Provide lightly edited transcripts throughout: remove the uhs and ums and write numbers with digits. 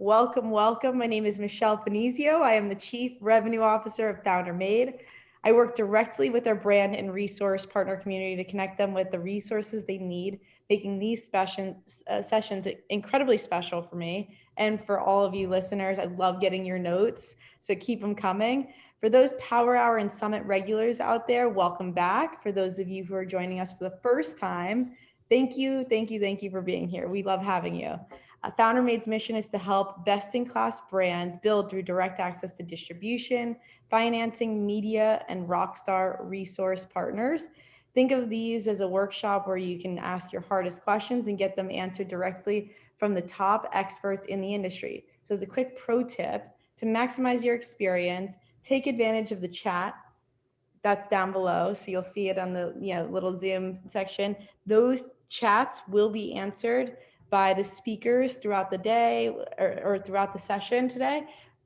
Welcome, welcome. My name is Michelle Panizio. I am the Chief Revenue Officer of Founder Made. I work directly with our brand and resource partner community to connect them with the resources they need, making these sessions incredibly special for me and for all of you listeners. I love getting your notes, so keep them coming. For those Power Hour and Summit regulars out there, welcome back. For those of you who are joining us for the first time, thank you for being here. We love having you. Founder Made's mission is to help best-in-class brands build through direct access to distribution, financing, media, and rockstar resource partners. Think of these as a workshop where you can ask your hardest questions and get them answered directly from the top experts in the industry. So as a quick pro tip, to maximize your experience, take advantage of the chat that's down below. So you'll see it on the little Zoom section. Those chats will be answered by the speakers throughout the day or throughout the session today.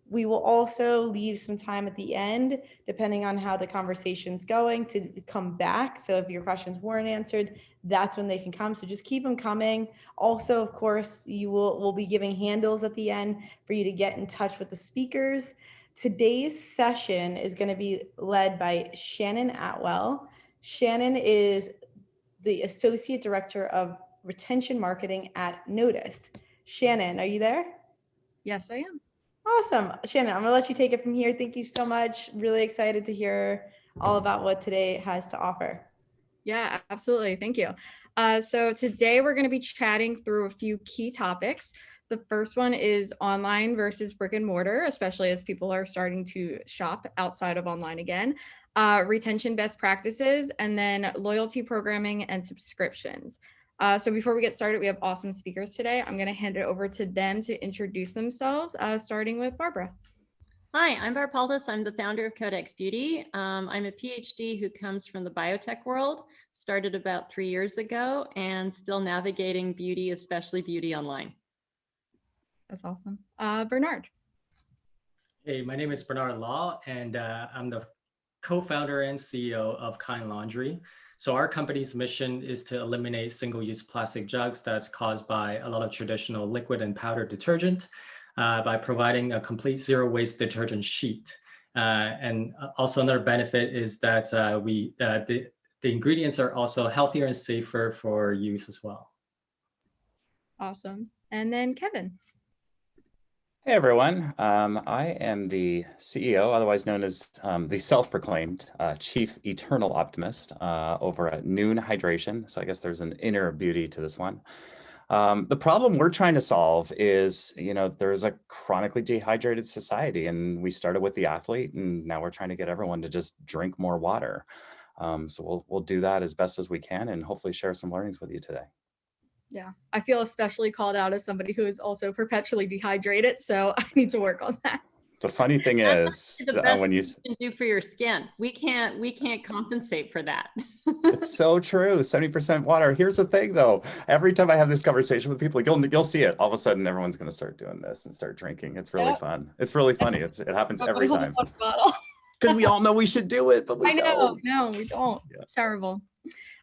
We will also leave some time at the end, depending on how the conversation's going, to come back. So if your questions weren't answered, that's when they can come. So just keep them coming. Also, of course, we'll be giving handles at the end for you to get in touch with the speakers. Today's session is going to be led by Shannon Atwell. Shannon is the Associate Director of Retention Marketing at Noticed. Shannon, are you there? Yes, I am. Awesome. Shannon, I'm going to let you take it from here. Thank you so much. Really excited to hear all about what today has to offer. Yeah, absolutely. Thank you. So today we're going to be chatting through a few key topics. The first one is online versus brick and mortar, especially as people are starting to shop outside of online again. Retention best practices, and then loyalty programming and subscriptions. So before we get started, we have awesome speakers today. I'm going to hand it over to them to introduce themselves, starting with Barbara. Hi, I'm Barb Paldas. I'm the founder of Codex Beauty. I'm a PhD who comes from the biotech world, started about 3 years ago, and still navigating beauty, especially beauty online. That's awesome. Bernard. Hey, my name is Bernard Law, and I'm the co-founder and CEO of Kind Laundry. So our company's mission is to eliminate single-use plastic jugs that's caused by a lot of traditional liquid and powder detergent by providing a complete zero-waste detergent sheet. And also another benefit is that the ingredients are also healthier and safer for use as well. Awesome. And then Kevin. Hey everyone, I am the CEO, otherwise known as the self-proclaimed Chief Eternal Optimist over at Noon Hydration. So I guess there's an inner beauty to this one. The problem we're trying to solve is, there's a chronically dehydrated society, and we started with the athlete, and now we're trying to get everyone to just drink more water. So we'll do that as best as we can, and hopefully share some learnings with you today. Yeah, I feel especially called out as somebody who is also perpetually dehydrated, so I need to work on that. The funny thing is, the best when you can do for your skin, we can't compensate for that. It's so true. 70% water. Here's the thing, though. Every time I have this conversation with people, you'll see it. All of a sudden, everyone's going to start doing this and start drinking. It's really fun. It's really funny. It happens every time. Because we all know we should do it, but we don't. No, we don't. Yeah. It's terrible.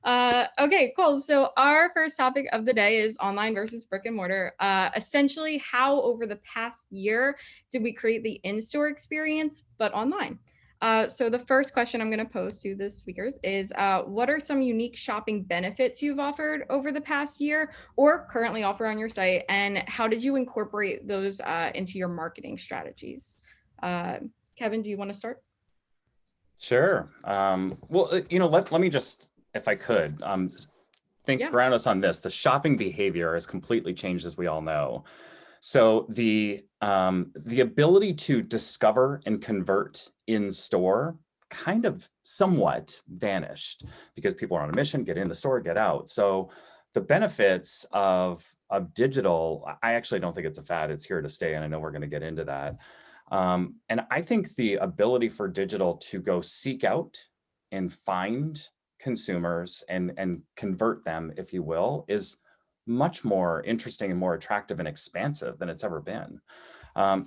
Okay, cool. So our first topic of the day is online versus brick and mortar. Essentially, how over the past year did we create the in-store experience, but online? So the first question I'm going to pose to the speakers is, what are some unique shopping benefits you've offered over the past year or currently offer on your site? And how did you incorporate those into your marketing strategies? Kevin, do you want to start? Sure. Well, let me just, if I could, ground us on this. The shopping behavior has completely changed, as we all know. So the ability to discover and convert in store kind of somewhat vanished because people are on a mission, get in the store, get out. So the benefits of digital, I actually don't think it's a fad. It's here to stay, and I know we're going to get into that. And I think the ability for digital to go seek out and find consumers and convert them, if you will, is much more interesting and more attractive and expansive than it's ever been.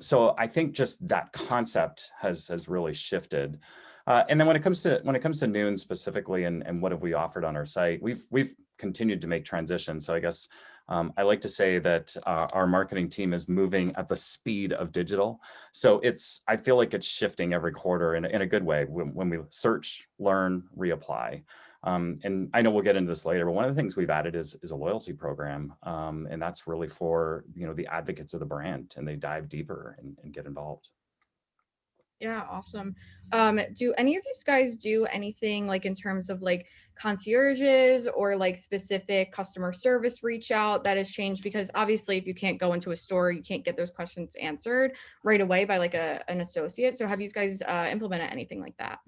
So I think just that concept has really shifted. And then when it comes to Noon specifically, and what have we offered on our site, we've continued to make transitions. So I guess I like to say that our marketing team is moving at the speed of digital. So I feel like it's shifting every quarter in a good way when we search, learn, reapply. And I know we'll get into this later, but one of the things we've added is a loyalty program. And that's really for, the advocates of the brand, and they dive deeper and get involved. Yeah, awesome. Do any of you guys do anything like in terms of like concierges or like specific customer service reach out that has changed? Because obviously if you can't go into a store, you can't get those questions answered right away by like an associate. So have you guys implemented anything like that?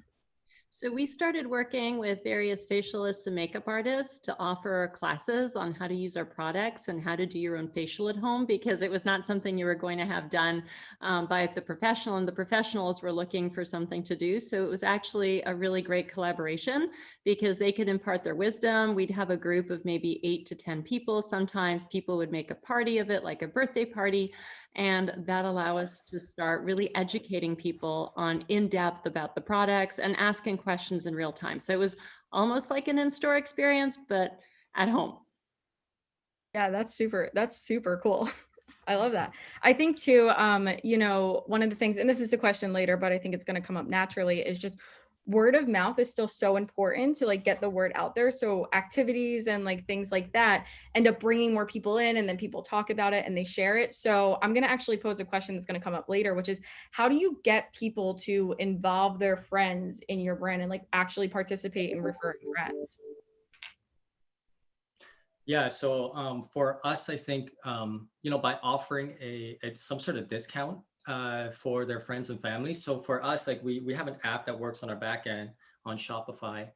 So we started working with various facialists and makeup artists to offer classes on how to use our products and how to do your own facial at home, because it was not something you were going to have done by the professional, and the professionals were looking for something to do. So it was actually a really great collaboration because they could impart their wisdom. We'd have a group of maybe 8 to 10 people. Sometimes people would make a party of it, like a birthday party. And that allow us to start really educating people on in-depth about the products and asking questions in real time. So it was almost like an in-store experience, but at home. Yeah, that's super cool. I love that. I think too, one of the things, and this is a question later, but I think it's going to come up naturally, is just word of mouth is still so important to like get the word out there. So activities and like things like that end up bringing more people in, and then people talk about it and they share it. So I'm going to actually pose a question that's going to come up later, which is how do you get people to involve their friends in your brand and like actually participate in referring friends? Yeah, so for us, I think by offering some sort of discount for their friends and family. So for us, like we have an app that works on our back end on Shopify.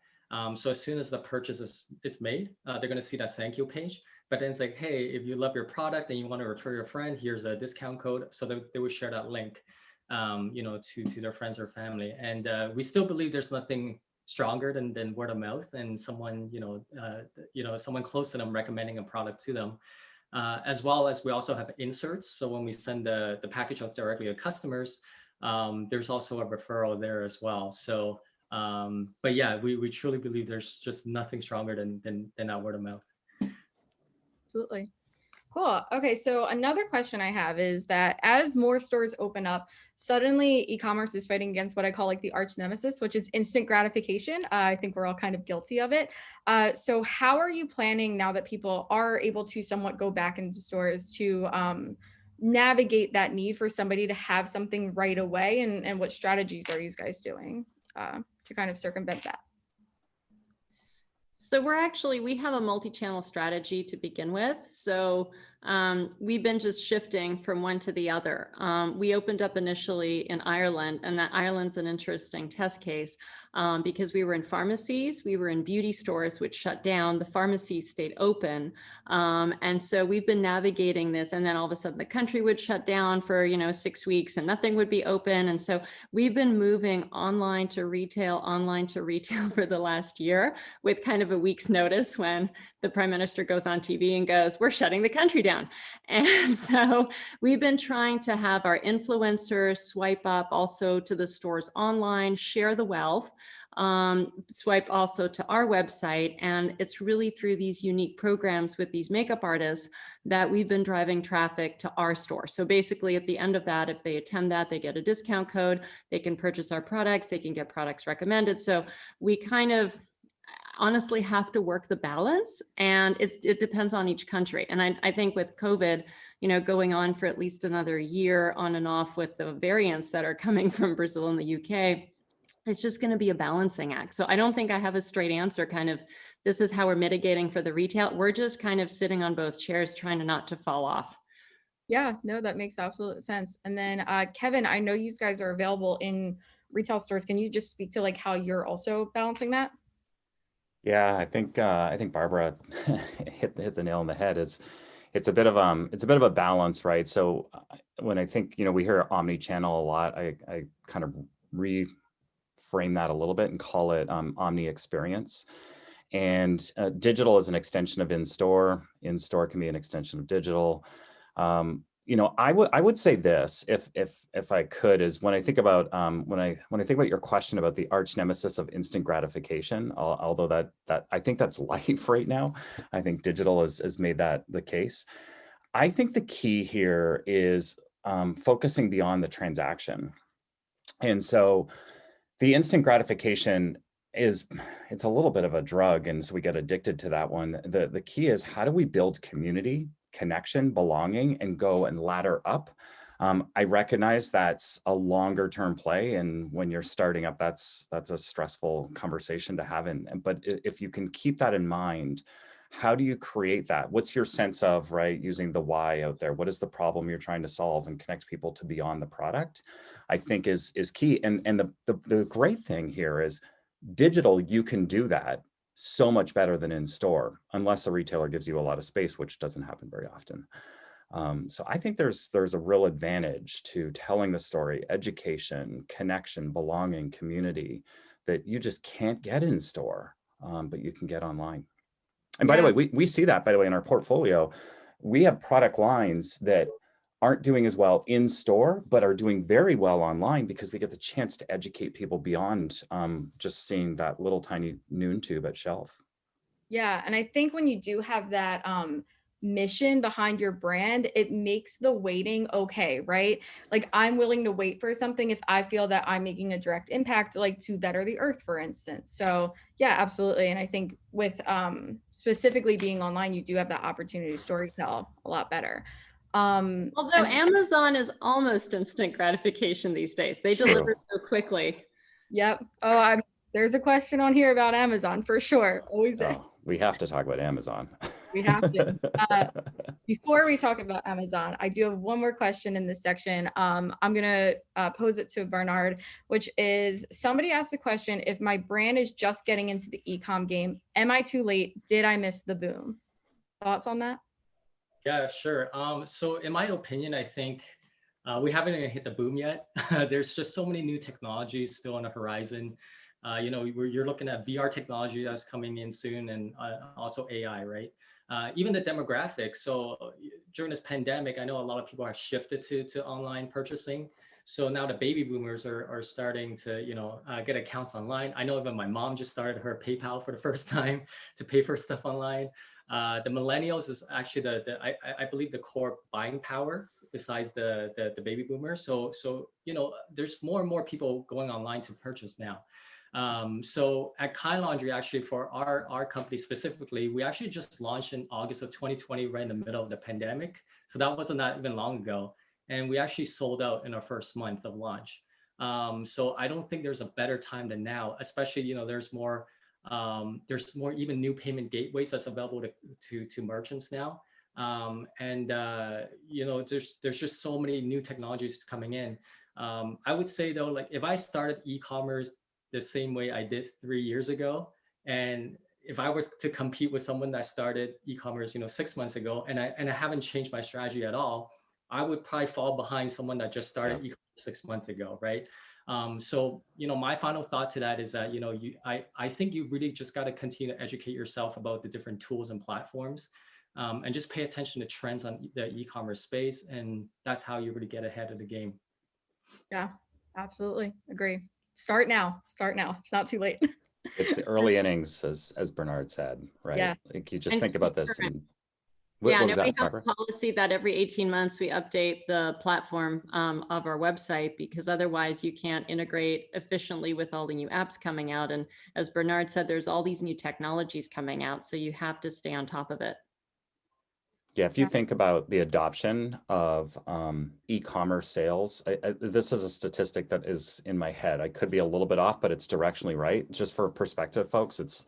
So as soon as the purchase is made, they're going to see that thank you page. But then it's like, hey, if you love your product and you want to refer your friend, here's a discount code. So they would share that link, to their friends or family. And we still believe there's nothing stronger than word of mouth and someone, someone close to them recommending a product to them. As well as we also have inserts. So when we send the package out directly to customers, there's also a referral there as well. So, but yeah, we truly believe there's just nothing stronger than that word of mouth. Absolutely. Cool. Okay, so another question I have is that as more stores open up, suddenly e-commerce is fighting against what I call like the arch nemesis, which is instant gratification. I think we're all kind of guilty of it. So how are you planning now that people are able to somewhat go back into stores to navigate that need for somebody to have something right away? And what strategies are you guys doing to kind of circumvent that? So we have a multi-channel strategy to begin with. So we've been just shifting from one to the other. We opened up initially in Ireland, and that Ireland's an interesting test case because we were in pharmacies, we were in beauty stores, which shut down. The pharmacies stayed open. And so we've been navigating this, and then all of a sudden the country would shut down for, 6 weeks and nothing would be open. And so we've been moving online to retail for the last year with kind of a week's notice when the Prime Minister goes on TV and goes, we're shutting the country down. And so we've been trying to have our influencers swipe up also to the stores online, share the wealth, swipe also to our website. And it's really through these unique programs with these makeup artists that we've been driving traffic to our store. So basically at the end of that, if they attend that, they get a discount code, they can purchase our products, they can get products recommended. So we kind of honestly have to work the balance, and it depends on each country. And I think with COVID, going on for at least another year on and off with the variants that are coming from Brazil and the UK, it's just going to be a balancing act. So I don't think I have a straight answer kind of, this is how we're mitigating for the retail. We're just kind of sitting on both chairs, trying to not to fall off. Yeah, no, that makes absolute sense. And then Kevin, I know you guys are available in retail stores. Can you just speak to like how you're also balancing that? Yeah, I think Barbara hit the nail on the head. It's a bit of a balance, right? So when I think, we hear omni-channel a lot, I kind of reframe that a little bit and call it omni experience. And digital is an extension of in-store. In-store can be an extension of digital. I would say this, if I could, is when I think about when I think about your question about the arch nemesis of instant gratification, although that I think that's life right now. I think digital has made that the case. I think the key here is focusing beyond the transaction. And so the instant gratification it's a little bit of a drug, and so we get addicted to that one. The key is, how do we build community, connection, belonging, and go and ladder up? I recognize that's a longer term play, and when you're starting up, that's a stressful conversation to have. But if you can keep that in mind, how do you create that? What's your sense of, right, using the why out there? What is the problem you're trying to solve, and connect people to beyond the product? I think is key. And the great thing here is digital, you can do that so much better than in store, unless a retailer gives you a lot of space, which doesn't happen very often. So I think there's a real advantage to telling the story, education, connection, belonging, community, that you just can't get in store, but you can get online. And by the way, we see that, by the way, in our portfolio. We have product lines that aren't doing as well in store, but are doing very well online, because we get the chance to educate people beyond just seeing that little tiny noon tube at shelf. Yeah, and I think when you do have that mission behind your brand, it makes the waiting okay, right? Like, I'm willing to wait for something if I feel that I'm making a direct impact, like to better the earth, for instance. So yeah, absolutely. And I think with specifically being online, you do have that opportunity to storytell a lot better. Although Amazon is almost instant gratification these days. They deliver so quickly. Yep. Oh, there's a question on here about Amazon for sure. Always. We have to talk about Amazon. We have to. Before we talk about Amazon, I do have one more question in this section. I'm going to pose it to Bernard, which is, somebody asked the question, if my brand is just getting into the e-com game, am I too late? Did I miss the boom? Thoughts on that? Yeah, sure. So in my opinion, I think we haven't even hit the boom yet. There's just so many new technologies still on the horizon. You're looking at VR technology that's coming in soon, and also AI, right? Even the demographics. So during this pandemic, I know a lot of people have shifted to online purchasing. So now the baby boomers are starting to, get accounts online. I know even my mom just started her PayPal for the first time to pay for stuff online. The millennials is actually I believe the core buying power besides the baby boomers. So there's more and more people going online to purchase now. So at Kind Laundry, actually for our company specifically, we actually just launched in August of 2020, right in the middle of the pandemic. So that wasn't that even long ago. And we actually sold out in our first month of launch. So I don't think there's a better time than now, especially, there's more even new payment gateways that's available to merchants now. There's just so many new technologies coming in. I would say though, like if I started e-commerce the same way I did 3 years ago, and if I was to compete with someone that started e-commerce, 6 months ago, and I haven't changed my strategy at all, I would probably fall behind someone that just started e-commerce 6 months ago, right? So my final thought to that is that I think you really just got to continue to educate yourself about the different tools and platforms, and just pay attention to trends on the e-commerce space, and that's how you really get ahead of the game. Yeah, absolutely agree. Start now. It's not too late. It's the early innings, as Bernard said, right? Yeah. Like you just think about this. And we have a policy that every 18 months we update the platform of our website, because otherwise you can't integrate efficiently with all the new apps coming out. And as Bernard said, there's all these new technologies coming out, so you have to stay on top of it. Yeah, if you think about the adoption of e-commerce sales, this is a statistic that is in my head. I could be a little bit off, but it's directionally right. Just for perspective, folks, it's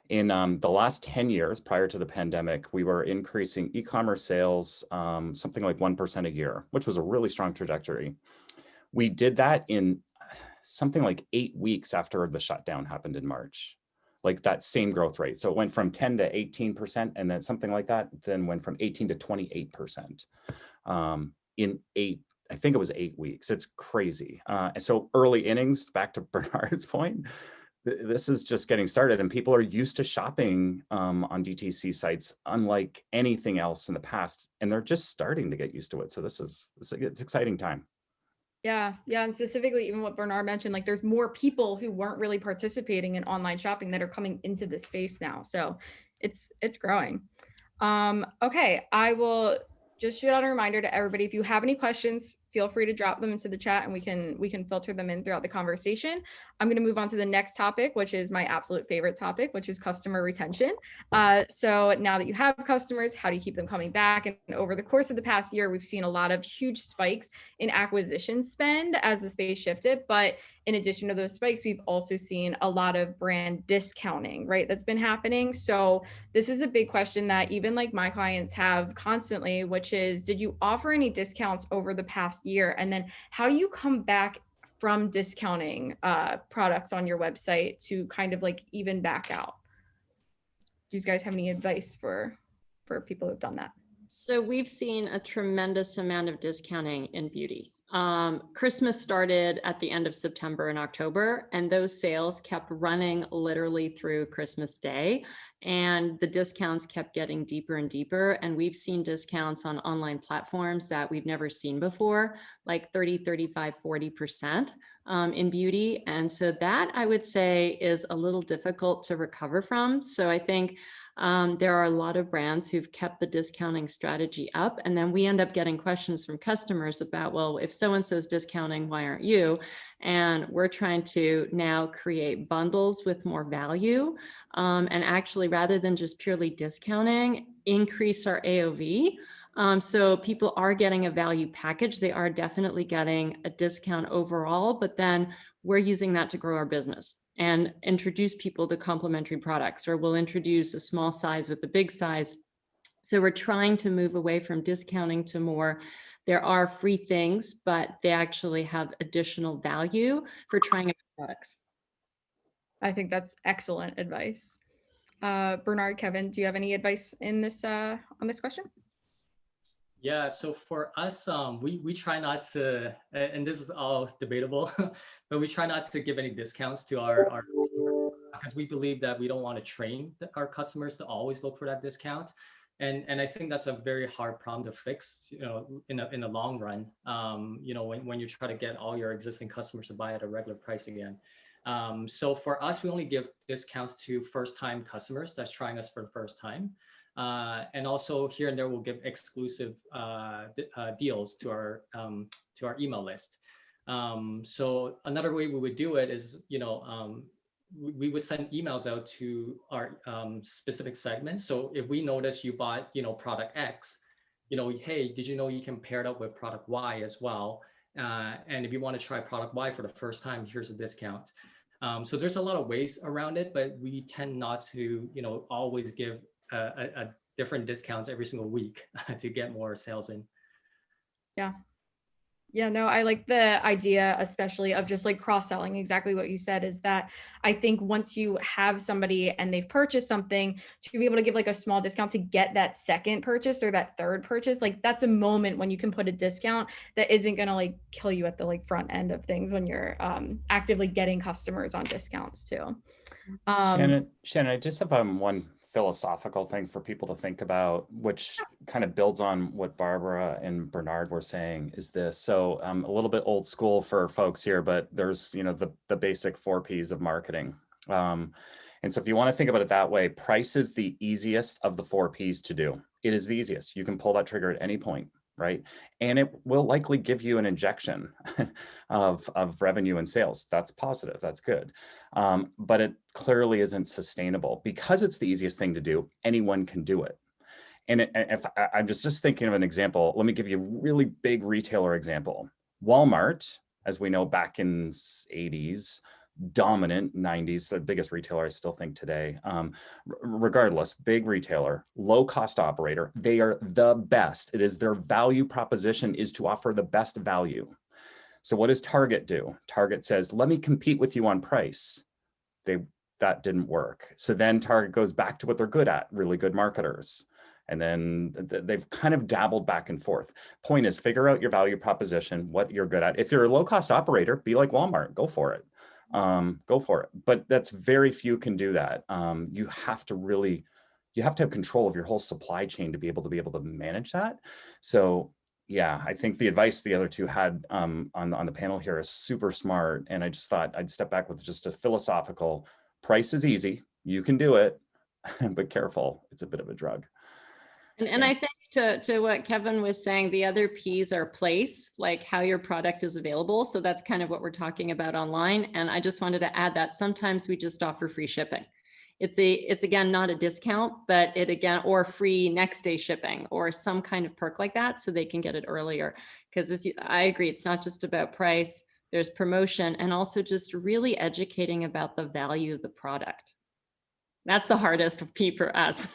in the last 10 years prior to the pandemic, we were increasing e-commerce sales something like 1% a year, which was a really strong trajectory. We did that in something like 8 weeks after the shutdown happened in March. Like that same growth rate. So it went from 10 to 18%, and then something like that, then went from 18 to 28% in I think it was 8 weeks. It's crazy. So early innings, back to Bernard's point, this is just getting started, and people are used to shopping on DTC sites unlike anything else in the past, and they're just starting to get used to it. So it's exciting time. Yeah, and specifically even what Bernard mentioned, like there's more people who weren't really participating in online shopping that are coming into this space now. So it's growing. Okay, I will just shoot out a reminder to everybody. If you have any questions, feel free to drop them into the chat and we can filter them in throughout the conversation. I'm going to move on to the next topic, which is my absolute favorite topic, which is customer retention. So now that you have customers, how do you keep them coming back? And over the course of the past year, we've seen a lot of huge spikes in acquisition spend as the space shifted. But in addition to those spikes, we've also seen a lot of brand discounting, right? That's been happening. So this is a big question that even like my clients have constantly, which is, did you offer any discounts over the past year? And then how do you come back from discounting products on your website to kind of like even back out? Do you guys have any advice for people who've done that? So we've seen a tremendous amount of discounting in beauty. Christmas started at the end of September and October, and those sales kept running literally through Christmas Day. And the discounts kept getting deeper and deeper. And we've seen discounts on online platforms that we've never seen before, like 30, 35, 40% in beauty. And so that I would say is a little difficult to recover from. So I think there are a lot of brands who've kept the discounting strategy up. And then we end up getting questions from customers about, well, if so-and-so is discounting, why aren't you? And we're trying to now create bundles with more value. And actually, rather than just purely discounting, increase our AOV. So people are getting a value package. They are definitely getting a discount overall, but then we're using that to grow our business and introduce people to complementary products, or we'll introduce a small size with the big size. So we're trying to move away from discounting to more, there are free things, but they actually have additional value for trying out products. I think that's excellent advice. Bernard, Kevin, do you have any advice in this on this question? Yeah, so for us, we try not to, and this is all debatable, but we try not to give any discounts to our because we believe that we don't want to train our customers to always look for that discount. And I think that's a very hard problem to fix, in the long run, when you try to get all your existing customers to buy at a regular price again. So for us, we only give discounts to first-time customers that's trying us for the first time. And also here and there, we'll give exclusive deals to our email list. So another way we would do it is, we would send emails out to our specific segments. So if we notice you bought, product X, hey, did you know you can pair it up with product Y as well? And if you want to try product Y for the first time, here's a discount. So there's a lot of ways around it, but we tend not to, always give a different discounts every single week to get more sales in. Yeah, no, I like the idea, especially of just like cross-selling. Exactly what you said is that I think once you have somebody and they've purchased something, to be able to give like a small discount to get that second purchase or that third purchase, like that's a moment when you can put a discount that isn't going to like kill you at the like front end of things when you're actively getting customers on discounts too. Shannon, I just have one philosophical thing for people to think about, which kind of builds on what Barbara and Bernard were saying, is this. So a little bit old school for folks here, but there's, the basic 4 Ps of marketing. And so if you want to think about it that way, price is the easiest of the 4 Ps to do. It is the easiest. You can pull that trigger at any point, right? And it will likely give you an injection of revenue and sales. That's positive, that's good. But it clearly isn't sustainable. Because it's the easiest thing to do, anyone can do it. And if I'm just thinking of an example, let me give you a really big retailer example. Walmart, as we know, back in 80s, dominant 90s, the biggest retailer I still think today. Regardless, big retailer, low cost operator, they are the best. It is their value proposition is to offer the best value. So what does Target do? Target says, let me compete with you on price. That didn't work. So then Target goes back to what they're good at, really good marketers. And then they've kind of dabbled back and forth. Point is, figure out your value proposition, what you're good at. If you're a low cost operator, be like Walmart, go for it. go for it. But that's very few can do that. You have to have control of your whole supply chain to be able to manage that. So yeah, I think the advice the other two had on the panel here is super smart. And I just thought I'd step back with just a philosophical: price is easy, you can do it, but careful, it's a bit of a drug. And I think to what Kevin was saying, the other P's are place, like how your product is available. So that's kind of what we're talking about online. And I just wanted to add that sometimes we just offer free shipping. It's again, not a discount, but or free next day shipping or some kind of perk like that, so they can get it earlier. Because I agree, it's not just about price, there's promotion, and also just really educating about the value of the product. That's the hardest P for us.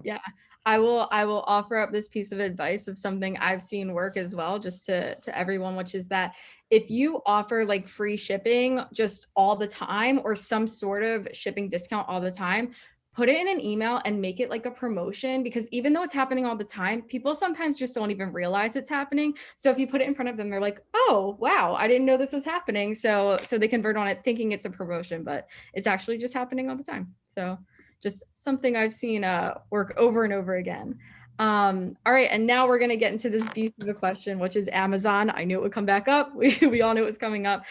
Yeah, I will offer up this piece of advice of something I've seen work as well, just to everyone, which is that if you offer like free shipping just all the time or some sort of shipping discount all the time, put it in an email and make it like a promotion, because even though it's happening all the time, people sometimes just don't even realize it's happening. So if you put it in front of them, they're like, oh, wow, I didn't know this was happening. So they convert on it thinking it's a promotion, but it's actually just happening all the time. So just something I've seen work over and over again. All right, and now we're going to get into this beast of a question, which is Amazon. I knew it would come back up. We all knew it was coming up.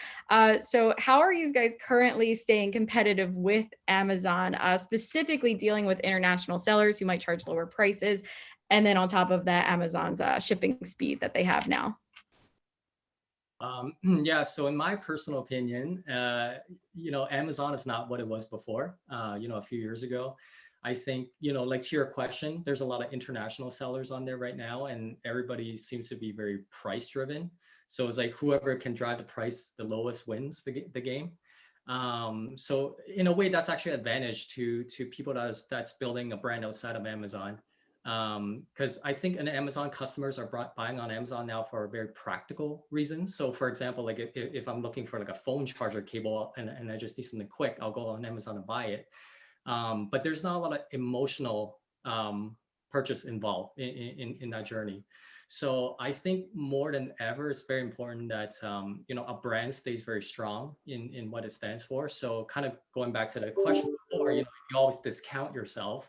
So how are you guys currently staying competitive with Amazon, specifically dealing with international sellers who might charge lower prices? And then on top of that, Amazon's shipping speed that they have now. Yeah, so in my personal opinion, Amazon is not what it was before, a few years ago. I think, like to your question, there's a lot of international sellers on there right now, and everybody seems to be very price driven. So it's like whoever can drive the price the lowest wins the game. So in a way, that's actually an advantage to people that's building a brand outside of Amazon. Because I think Amazon customers are buying on Amazon now for very practical reasons. So for example, like if I'm looking for like a phone charger cable and I just need something quick, I'll go on Amazon and buy it. But there's not a lot of emotional purchase involved in that journey. So I think more than ever, it's very important that a brand stays very strong in what it stands for. So kind of going back to the question before, you always discount yourself.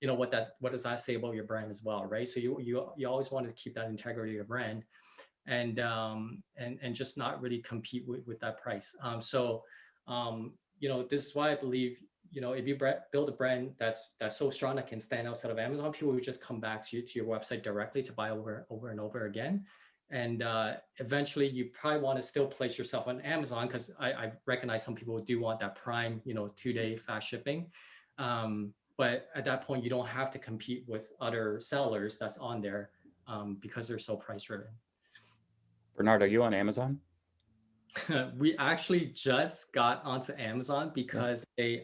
What does that say about your brand as well, right? So you always want to keep that integrity of your brand, and just not really compete with that price. This is why I believe if you build a brand that's so strong that can stand outside of Amazon, people will just come back to your website directly to buy over and over again. And eventually, you probably want to still place yourself on Amazon, because I recognize some people do want that Prime, 2-day fast shipping. But at that point, you don't have to compete with other sellers that's on there because they're so price driven. Bernard, are you on Amazon? We actually just got onto Amazon because they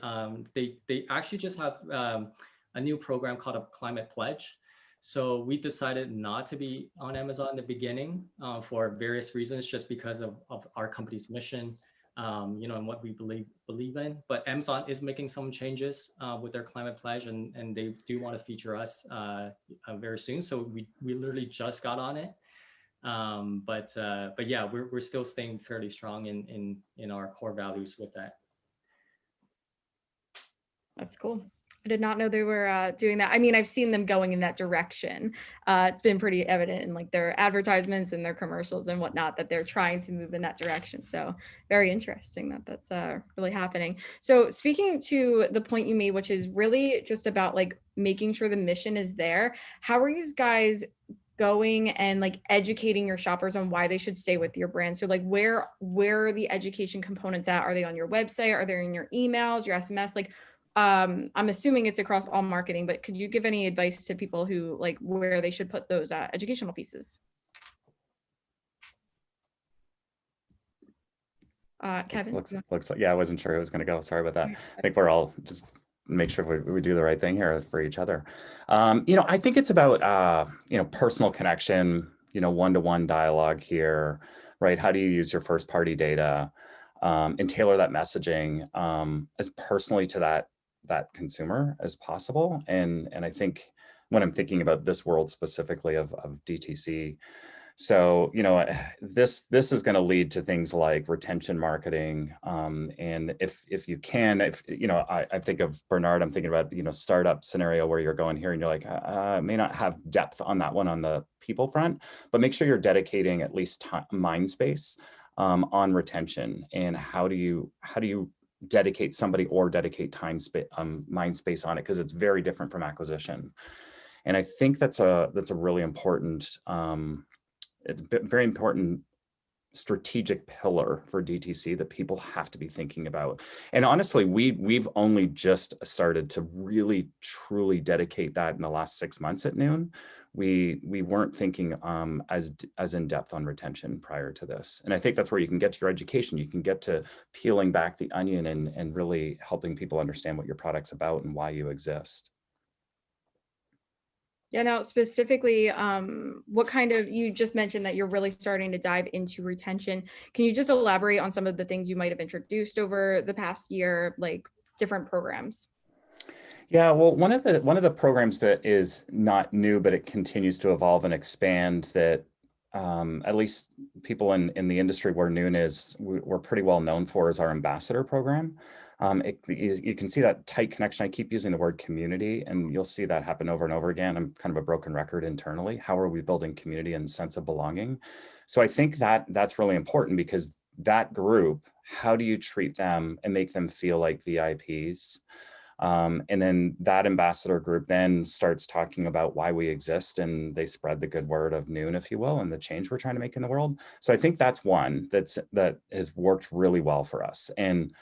actually just have a new program called a Climate Pledge. So we decided not to be on Amazon in the beginning for various reasons, just because of our company's mission, and what we believe in. But Amazon is making some changes with their Climate Pledge, and they do want to feature us very soon. So we literally just got on it. But yeah, we're still staying fairly strong in our core values with that. That's cool. I did not know they were doing that. I mean, I've seen them going in that direction. It's been pretty evident in like their advertisements and their commercials and whatnot that they're trying to move in that direction. So very interesting that that's really happening. So speaking to the point you made, which is really just about like making sure the mission is there, how are you guys going and like educating your shoppers on why they should stay with your brand? So like where are the education components at? Are they on your website? Are they in your emails, your SMS? Like I'm assuming it's across all marketing, but could you give any advice to people who like where they should put those educational pieces? Kevin? Looks like, yeah, I wasn't sure it was going to go. Sorry about that. I think we're all just make sure we do the right thing here for each other. I think it's about, personal connection, one-to-one dialogue here, right? How do you use your first party data and tailor that messaging as personally to that consumer as possible? And I think when I'm thinking about this world specifically of DTC, So, this is going to lead to things like retention marketing. And if you can, I think of Bernard, I'm thinking about, startup scenario where you're going here and you're like, I may not have depth on that one on the people front, but make sure you're dedicating at least mind space on retention. And how do you dedicate somebody or dedicate time space, mind space on it? Because it's very different from acquisition. And I think that's a really important, it's a very important strategic pillar for DTC that people have to be thinking about. And honestly, we've only just started to really truly dedicate that in the last 6 months at Noon. We weren't thinking as in depth on retention prior to this. And I think that's where you can get to your education. You can get to peeling back the onion and really helping people understand what your product's about and why you exist. Yeah, now specifically, what kind of, you just mentioned that you're really starting to dive into retention. Can you just elaborate on some of the things you might have introduced over the past year, like different programs? Yeah, well, one of the programs that is not new, but it continues to evolve and expand, that at least people in the industry where Noon is, we're pretty well known for, is our ambassador program. You can see that tight connection. I keep using the word community, and you'll see that happen over and over again. I'm kind of a broken record internally. How are we building community and sense of belonging? So I think that's really important, because that group, how do you treat them and make them feel like VIPs? And then that ambassador group then starts talking about why we exist, and they spread the good word of Noon, if you will, and the change we're trying to make in the world. So I think that's one that has worked really well for us. And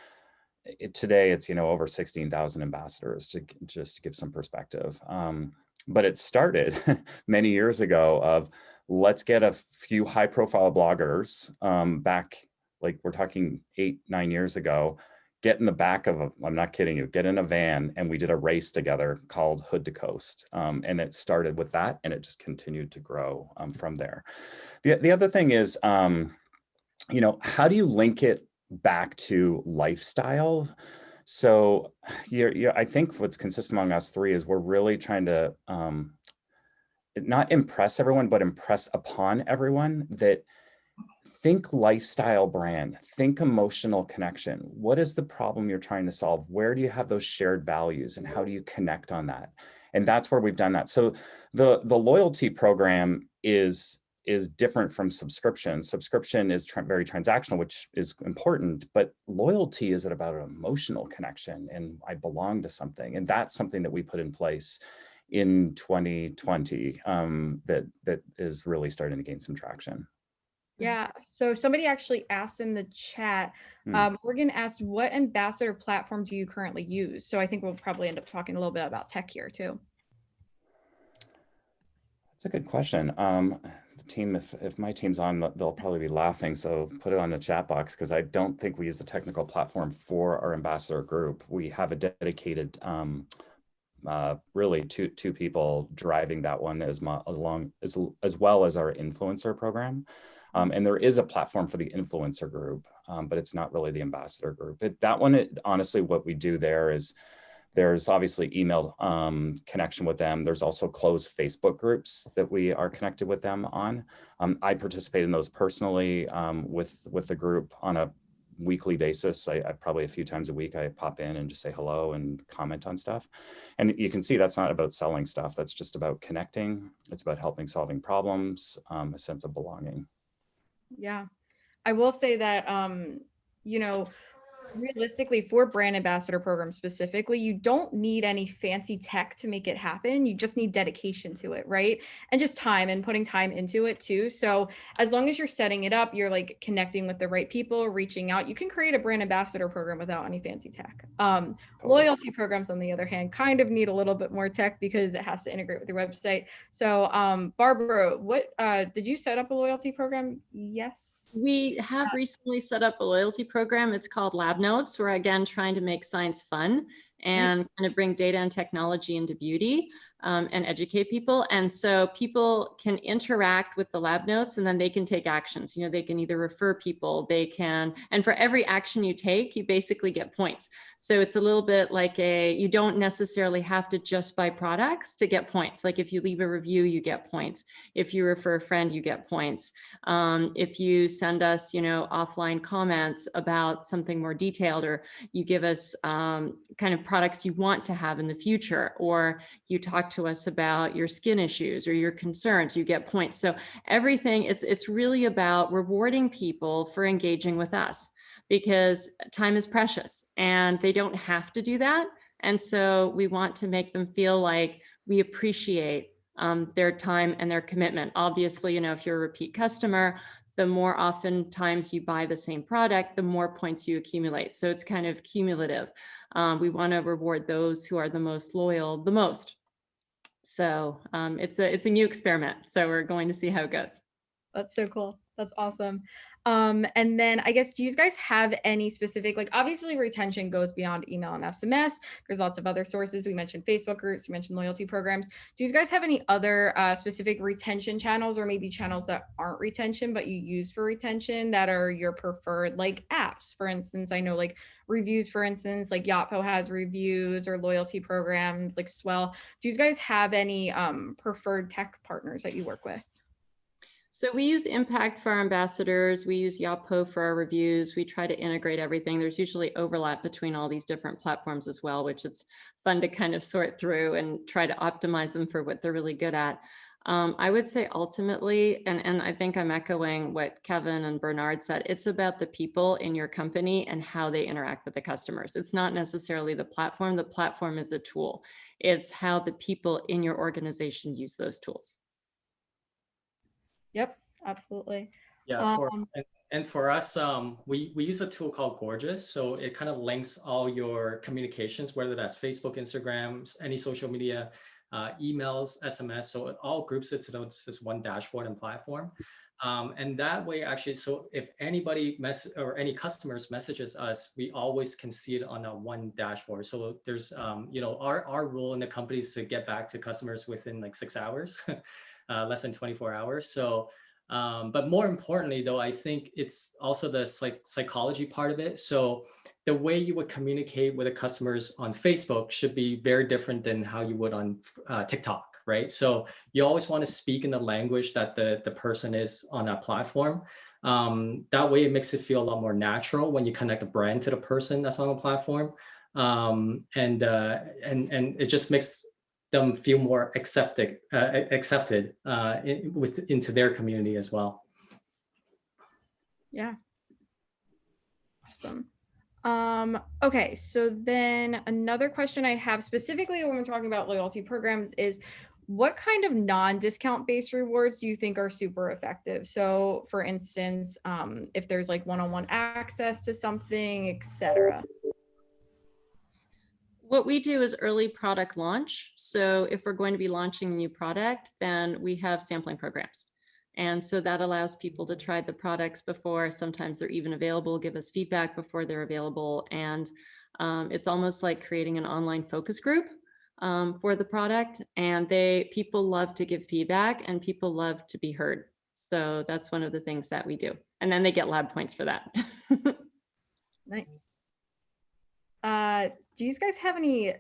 today it's over 16,000 ambassadors, to just give some perspective. But it started many years ago of, let's get a few high profile bloggers back, like we're talking 8-9 years ago, get in the back of I'm not kidding you, get in a van, and we did a race together called Hood to Coast. And it started with that, and it just continued to grow from there. The other thing is, how do you link it back to lifestyle? So I think what's consistent among us three is we're really trying to not impress everyone, but impress upon everyone that think lifestyle brand, think emotional connection. What is the problem you're trying to solve? Where do you have those shared values, and how do you connect on that? And that's where we've done that. So the loyalty program is different from subscription. Subscription is very transactional, which is important, but loyalty is about an emotional connection, and I belong to something. And that's something that we put in place in 2020 that is really starting to gain some traction. Yeah, so somebody actually asked in the chat, Morgan asked, what ambassador platform do you currently use? So I think we'll probably end up talking a little bit about tech here too. That's a good question. The team, if my team's on, they'll probably be laughing, so put it on the chat box, because I don't think we use a technical platform for our ambassador group. We have a dedicated, really two people driving that one as well as our influencer program. And there is a platform for the influencer group, but it's not really the ambassador group. Honestly, what we do there is, there's obviously email connection with them. There's also closed Facebook groups that we are connected with them on. I participate in those personally with the group on a weekly basis. I probably a few times a week, I pop in and just say hello and comment on stuff. And you can see that's not about selling stuff. That's just about connecting. It's about solving problems, a sense of belonging. Yeah, I will say that, realistically, for brand ambassador programs specifically, you don't need any fancy tech to make it happen. You just need dedication to it, right? And just time, and putting time into it too. So as long as you're setting it up, you're like connecting with the right people, reaching out, you can create a brand ambassador program without any fancy tech. Loyalty programs, on the other hand, kind of need a little bit more tech, because it has to integrate with your website. So Barbara, what did you set up a loyalty program? Yes. We have recently set up a loyalty program. It's called Lab Notes. We're again trying to make science fun and kind of bring data and technology into beauty. and educate people. And so people can interact with the lab notes, and then they can take actions. You know, they can either refer people, they can, and for every action you take, you basically get points. So it's a little bit like you don't necessarily have to just buy products to get points. Like if you leave a review, you get points. If you refer a friend, you get points. If you send us, you know, offline comments about something more detailed, or you give us kind of products you want to have in the future, or you talk to us about your skin issues or your concerns, you get points. So everything, it's really about rewarding people for engaging with us, because time is precious and they don't have to do that. And so we want to make them feel like we appreciate their time and their commitment. Obviously, you know, if you're a repeat customer, the more often times you buy the same product, the more points you accumulate. So it's kind of cumulative. We want to reward those who are the most loyal the most. So it's a new experiment. So we're going to see how it goes. That's so cool. That's awesome. And then I guess, do you guys have any specific, like obviously retention goes beyond email and SMS. There's lots of other sources. We mentioned Facebook groups, we mentioned loyalty programs. Do you guys have any other specific retention channels, or maybe channels that aren't retention, but you use for retention, that are your preferred, like apps? For instance, I know like reviews, for instance, like Yotpo has reviews, or loyalty programs like Swell. Do you guys have any preferred tech partners that you work with? So we use Impact for our ambassadors. We use Yotpo for our reviews. We try to integrate everything. There's usually overlap between all these different platforms as well, which it's fun to kind of sort through and try to optimize them for what they're really good at. I would say ultimately, and I think I'm echoing what Kevin and Bernard said, it's about the people in your company and how they interact with the customers. It's not necessarily the platform. The platform is a tool. It's how the people in your organization use those tools. Yep, absolutely. Yeah, and for us, we use a tool called Gorgeous. So it kind of links all your communications, whether that's Facebook, Instagram, any social media, emails, SMS. So it all groups it to this one dashboard and platform. And that way, actually, so if anybody or any customers messages us, we always can see it on that one dashboard. So there's, you know, our rule in the company is to get back to customers within like 6 hours. Less than 24 hours. So, but more importantly, though, I think it's also the psychology part of it. So the way you would communicate with the customers on Facebook should be very different than how you would on TikTok, right? So you always want to speak in the language that the person is on that platform. That way it makes it feel a lot more natural when you connect a brand to the person that's on the platform. And it just makes them feel more accepted into their community as well. Yeah. Awesome. Okay, so then another question I have specifically when we're talking about loyalty programs is, what kind of non-discount based rewards do you think are super effective? So for instance, if there's like one-on-one access to something, etc. What we do is early product launch. So if we're going to be launching a new product, then we have sampling programs. And so that allows people to try the products before sometimes they're even available, give us feedback before they're available. And it's almost like creating an online focus group for the product. And people love to give feedback and people love to be heard. So that's one of the things that we do. And then they get lab points for that. Nice. Do you guys have any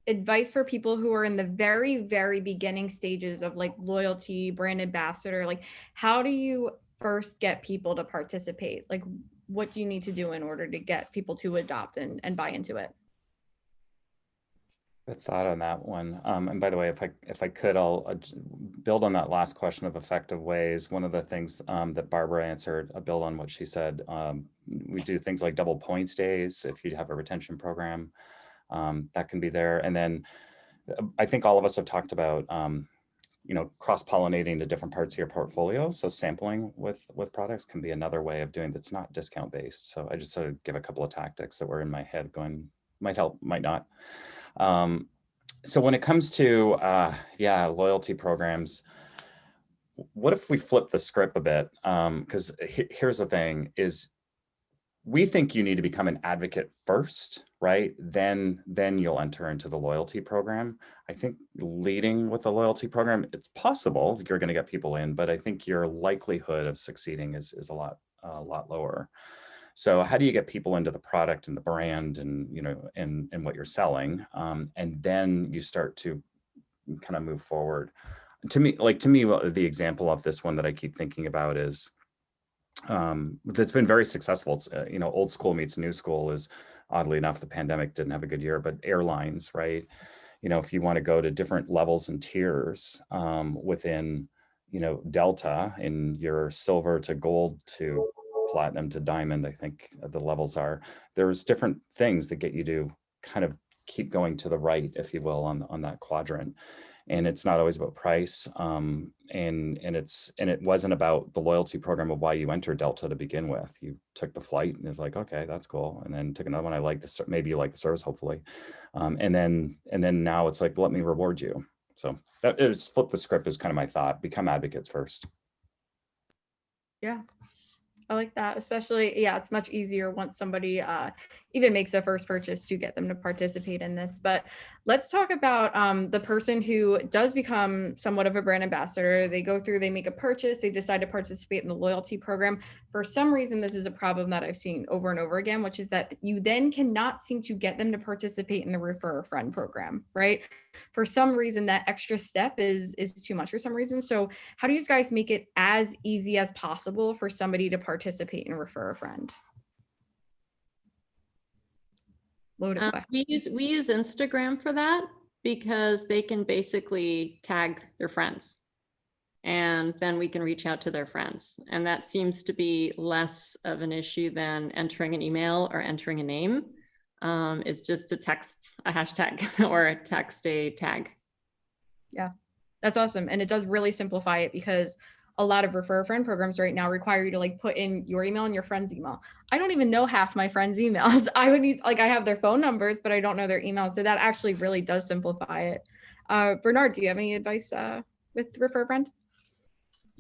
advice for people who are in the very, very beginning stages of like loyalty, brand ambassador? Like, how do you first get people to participate? Like, what do you need to do in order to get people to adopt and buy into it? A thought on that one. And by the way, if I could, I'll build on that last question of effective ways. One of the things that Barbara answered, I'll build on what she said. We do things like double points days. If you have a retention program, that can be there. And then I think all of us have talked about, you know, cross-pollinating to different parts of your portfolio. So sampling with products can be another way of doing that's not discount based. So I just sort of give a couple of tactics that were in my head going, might help, might not. So when it comes to, loyalty programs, what if we flip the script a bit? Because here's the thing is, we think you need to become an advocate first, right? Then you'll enter into the loyalty program. I think leading with the loyalty program, it's possible you're going to get people in, but I think your likelihood of succeeding is a lot lower. So how do you get people into the product and the brand and, you know, and what you're selling? And then you start to kind of move forward. To me, the example of this one that I keep thinking about is, that's been very successful. It's, you know, old school meets new school is, oddly enough, the pandemic didn't have a good year, but airlines, right? You know, if you want to go to different levels and tiers within, you know, Delta, in your silver to gold to platinum to diamond, I think the levels are, there's different things that get you to kind of keep going to the right, if you will, on that quadrant. And it's not always about price. And it wasn't about the loyalty program of why you entered Delta to begin with. You took the flight and it's like, okay, that's cool. And then took another one. I like this. Maybe you like the service, hopefully. And then now it's like, let me reward you. So that is, flip the script is kind of my thought. Become advocates first. Yeah, I like that. Especially, yeah, it's much easier once somebody even makes a first purchase to get them to participate in this. But let's talk about the person who does become somewhat of a brand ambassador. They go through, they make a purchase, they decide to participate in the loyalty program. For some reason, this is a problem that I've seen over and over again, which is that you then cannot seem to get them to participate in the refer a friend program, right? For some reason, that extra step is too much for some reason. So how do you guys make it as easy as possible for somebody to participate and refer a friend? Loaded question. We use Instagram for that because they can basically tag their friends and then we can reach out to their friends. And that seems to be less of an issue than entering an email or entering a name. It's just to text a hashtag or text a tag. Yeah, that's awesome. And it does really simplify it because a lot of refer a friend programs right now require you to like put in your email and your friend's email. I don't even know half my friends' emails. I would need, like, I have their phone numbers, but I don't know their emails. So that actually really does simplify it. Bernard, do you have any advice with refer a friend?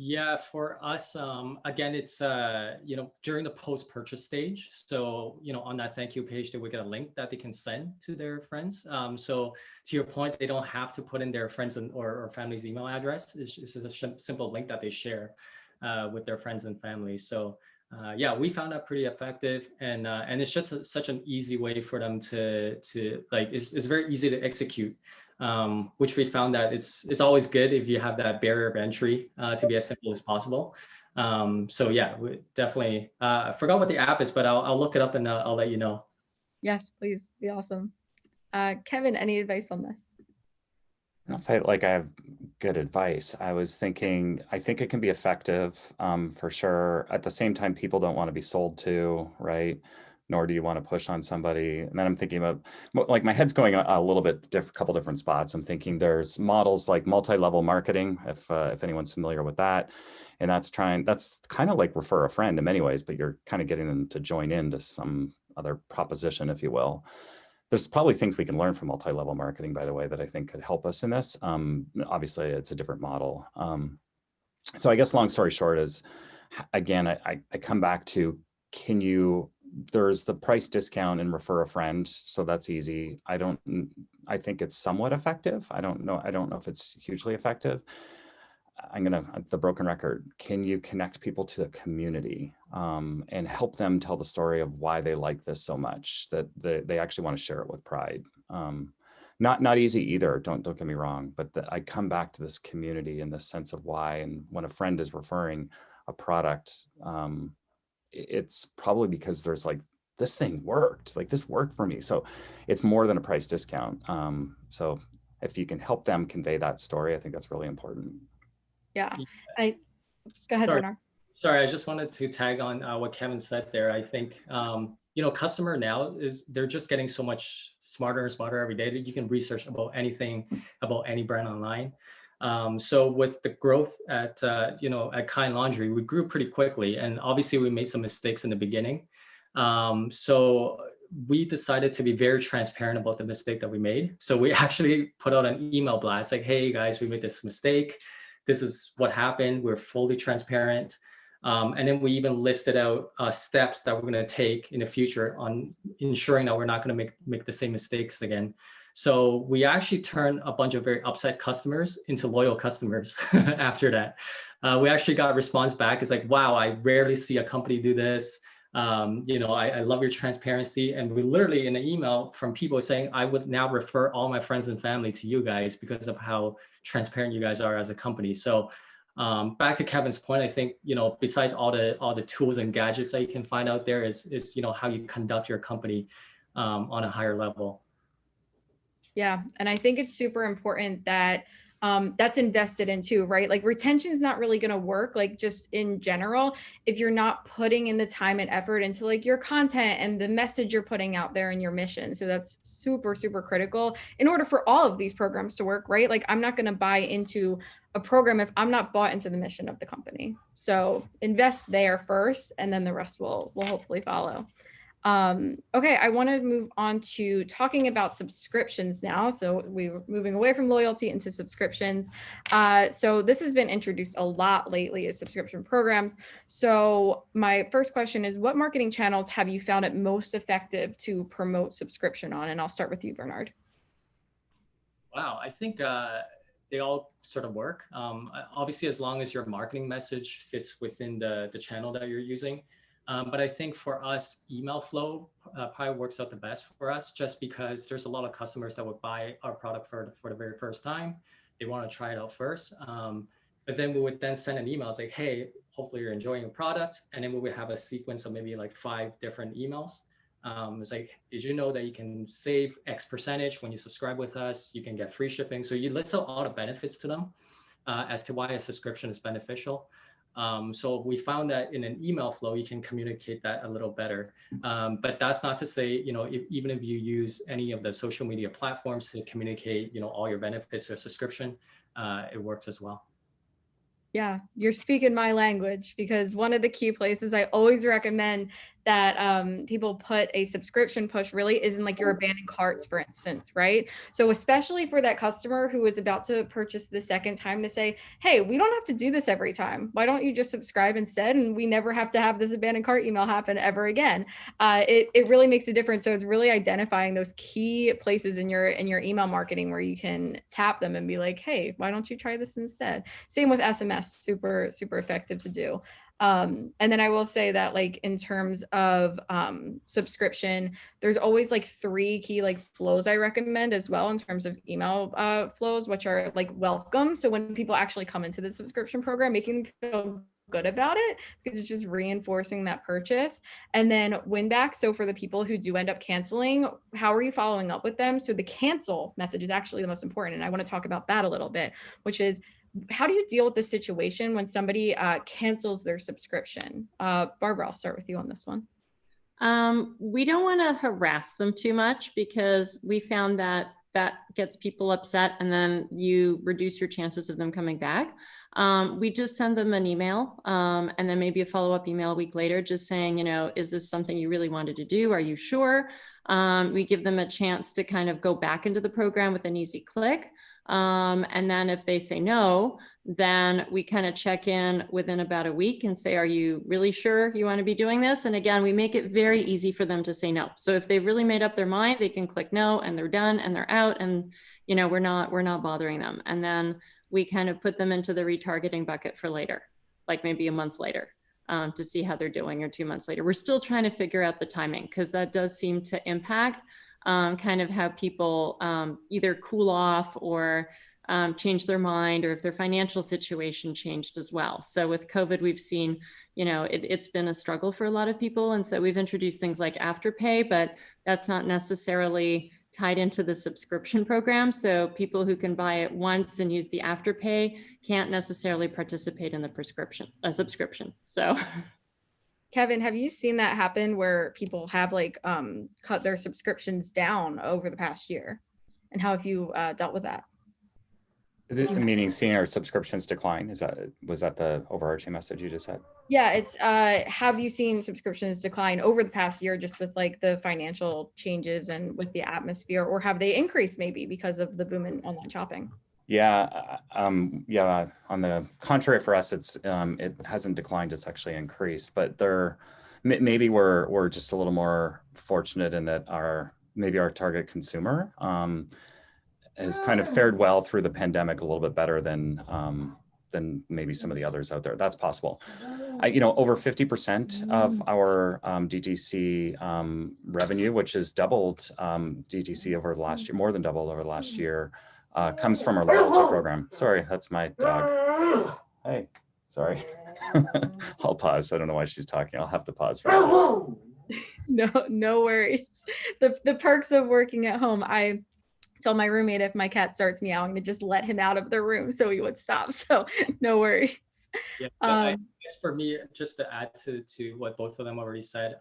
Yeah, for us, again, it's, you know, during the post-purchase stage. So, you know, on that thank you page, they will get a link that they can send to their friends. So to your point, they don't have to put in their friends or family's email address. It's just a simple link that they share with their friends and family. So yeah, we found that pretty effective, and it's just such an easy way for them to like, it's very easy to execute. Which we found that it's always good if you have that barrier of entry to be as simple as possible. So yeah, we definitely, I forgot what the app is, but I'll look it up and I'll let you know. Yes, please. Be awesome. Kevin, any advice on this? I don't feel like I have good advice. I was thinking, I think it can be effective for sure. At the same time, people don't want to be sold to, right? Nor do you want to push on somebody. And then I'm thinking about, like, my head's going a little bit couple different spots. I'm thinking there's models like multi-level marketing, if anyone's familiar with that. And that's kind of like refer a friend in many ways, but you're kind of getting them to join into some other proposition, if you will. There's probably things we can learn from multi-level marketing, by the way, that I think could help us in this. Obviously, it's a different model. So I guess long story short is, again, I come back to, there's the price discount and refer a friend. So that's easy. I think it's somewhat effective. I don't know if it's hugely effective. The broken record, can you connect people to the community and help them tell the story of why they like this so much that they actually want to share it with pride? Not easy either, don't get me wrong, but I come back to this community and this sense of why. And when a friend is referring a product, it's probably because there's like, this thing worked, like this worked for me. So it's more than a price discount. So if you can help them convey that story, I think that's really important. Yeah. Go ahead, Bernard. Sorry, I just wanted to tag on what Kevin said there. I think, you know, customer now they're just getting so much smarter and smarter every day that you can research about anything, about any brand online. So with the growth at, you know, at Kind Laundry, we grew pretty quickly, and obviously we made some mistakes in the beginning. So we decided to be very transparent about the mistake that we made. So we actually put out an email blast like, hey guys, we made this mistake. This is what happened. We're fully transparent. And then we even listed out steps that we're going to take in the future on ensuring that we're not going to make the same mistakes again. So we actually turned a bunch of very upset customers into loyal customers after that. We actually got a response back. It's like, wow, I rarely see a company do this. I love your transparency. And we literally in an email from people saying, I would now refer all my friends and family to you guys because of how transparent you guys are as a company. So back to Kevin's point, I think, besides all the tools and gadgets that you can find out there is how you conduct your company on a higher level. Yeah. And I think it's super important that that's invested in too, right? Like retention is not really going to work, like just in general, if you're not putting in the time and effort into like your content and the message you're putting out there and your mission. So that's super, super critical in order for all of these programs to work, right? Like I'm not going to buy into a program if I'm not bought into the mission of the company. So invest there first, and then the rest will hopefully follow. Okay, I want to move on to talking about subscriptions now. So we're moving away from loyalty into subscriptions. So this has been introduced a lot lately as subscription programs. So my first question is, what marketing channels have you found it most effective to promote subscription on? And I'll start with you, Bernard. Wow, I think they all sort of work. Obviously, as long as your marketing message fits within the channel that you're using. But I think for us, email flow probably works out the best for us, just because there's a lot of customers that would buy our product for the very first time. They want to try it out first. But then we would then send an email like, hey, hopefully you're enjoying your product. And then we would have a sequence of maybe like 5 different emails. It's like, did you know that you can save X percentage when you subscribe with us? You can get free shipping. So you list out all the benefits to them as to why a subscription is beneficial. So we found that in an email flow, you can communicate that a little better. But that's not to say, even if you use any of the social media platforms to communicate, all your benefits or subscription, it works as well. Yeah, you're speaking my language, because one of the key places I always recommend that people put a subscription push really is in like your abandoned carts, for instance, right? So especially for that customer who is about to purchase the second time, to say, hey, we don't have to do this every time. Why don't you just subscribe instead? And we never have to have this abandoned cart email happen ever again. It really makes a difference. So it's really identifying those key places in your email marketing where you can tap them and be like, hey, why don't you try this instead? Same with SMS, super, super effective to do. And then I will say that like in terms of subscription, there's always like 3 key like flows I recommend as well in terms of email flows, which are like welcome. So when people actually come into the subscription program, making them feel good about it, because it's just reinforcing that purchase. And then win back. So for the people who do end up canceling, how are you following up with them? So the cancel message is actually the most important. And I want to talk about that a little bit, which is, how do you deal with the situation when somebody cancels their subscription? Barbara, I'll start with you on this one. We don't want to harass them too much, because we found that gets people upset, and then you reduce your chances of them coming back. We just send them an email and then maybe a follow-up email a week later, just saying, is this something you really wanted to do? Are you sure? We give them a chance to kind of go back into the program with an easy click. And then if they say no, then we kind of check in within about a week and say, are you really sure you want to be doing this? And again, we make it very easy for them to say no. So if they've really made up their mind, they can click no and they're done and they're out, and we're not bothering them. And then we kind of put them into the retargeting bucket for later, like maybe a month later, to see how they're doing, or 2 months later. We're still trying to figure out the timing, because that does seem to impact kind of how people either cool off or change their mind, or if their financial situation changed as well. So with COVID, we've seen, it's been a struggle for a lot of people. And so we've introduced things like Afterpay, but that's not necessarily tied into the subscription program. So people who can buy it once and use the Afterpay can't necessarily participate in the subscription. So Kevin, have you seen that happen where people have like cut their subscriptions down over the past year? And how have you dealt with that? Meaning seeing our subscriptions decline? Was that the overarching message you just said? Yeah, it's have you seen subscriptions decline over the past year, just with like the financial changes and with the atmosphere, or have they increased maybe because of the boom in online shopping? Yeah, yeah. On the contrary, for us, it hasn't declined; it's actually increased. But maybe we're just a little more fortunate in that maybe our target consumer has kind of fared well through the pandemic a little bit better than maybe some of the others out there. That's possible. Over 50% of our DTC revenue, which has doubled DTC over the last year, more than doubled over the last year, comes from our loyalty program. Sorry, that's my dog. Hey, sorry. I'll pause. I don't know why she's talking. I'll have to pause for a minute. No worries. The perks of working at home. I told my roommate if my cat starts meowing to just let him out of the room so he would stop. So no worries. Yeah, I guess for me, just to add to what both of them already said,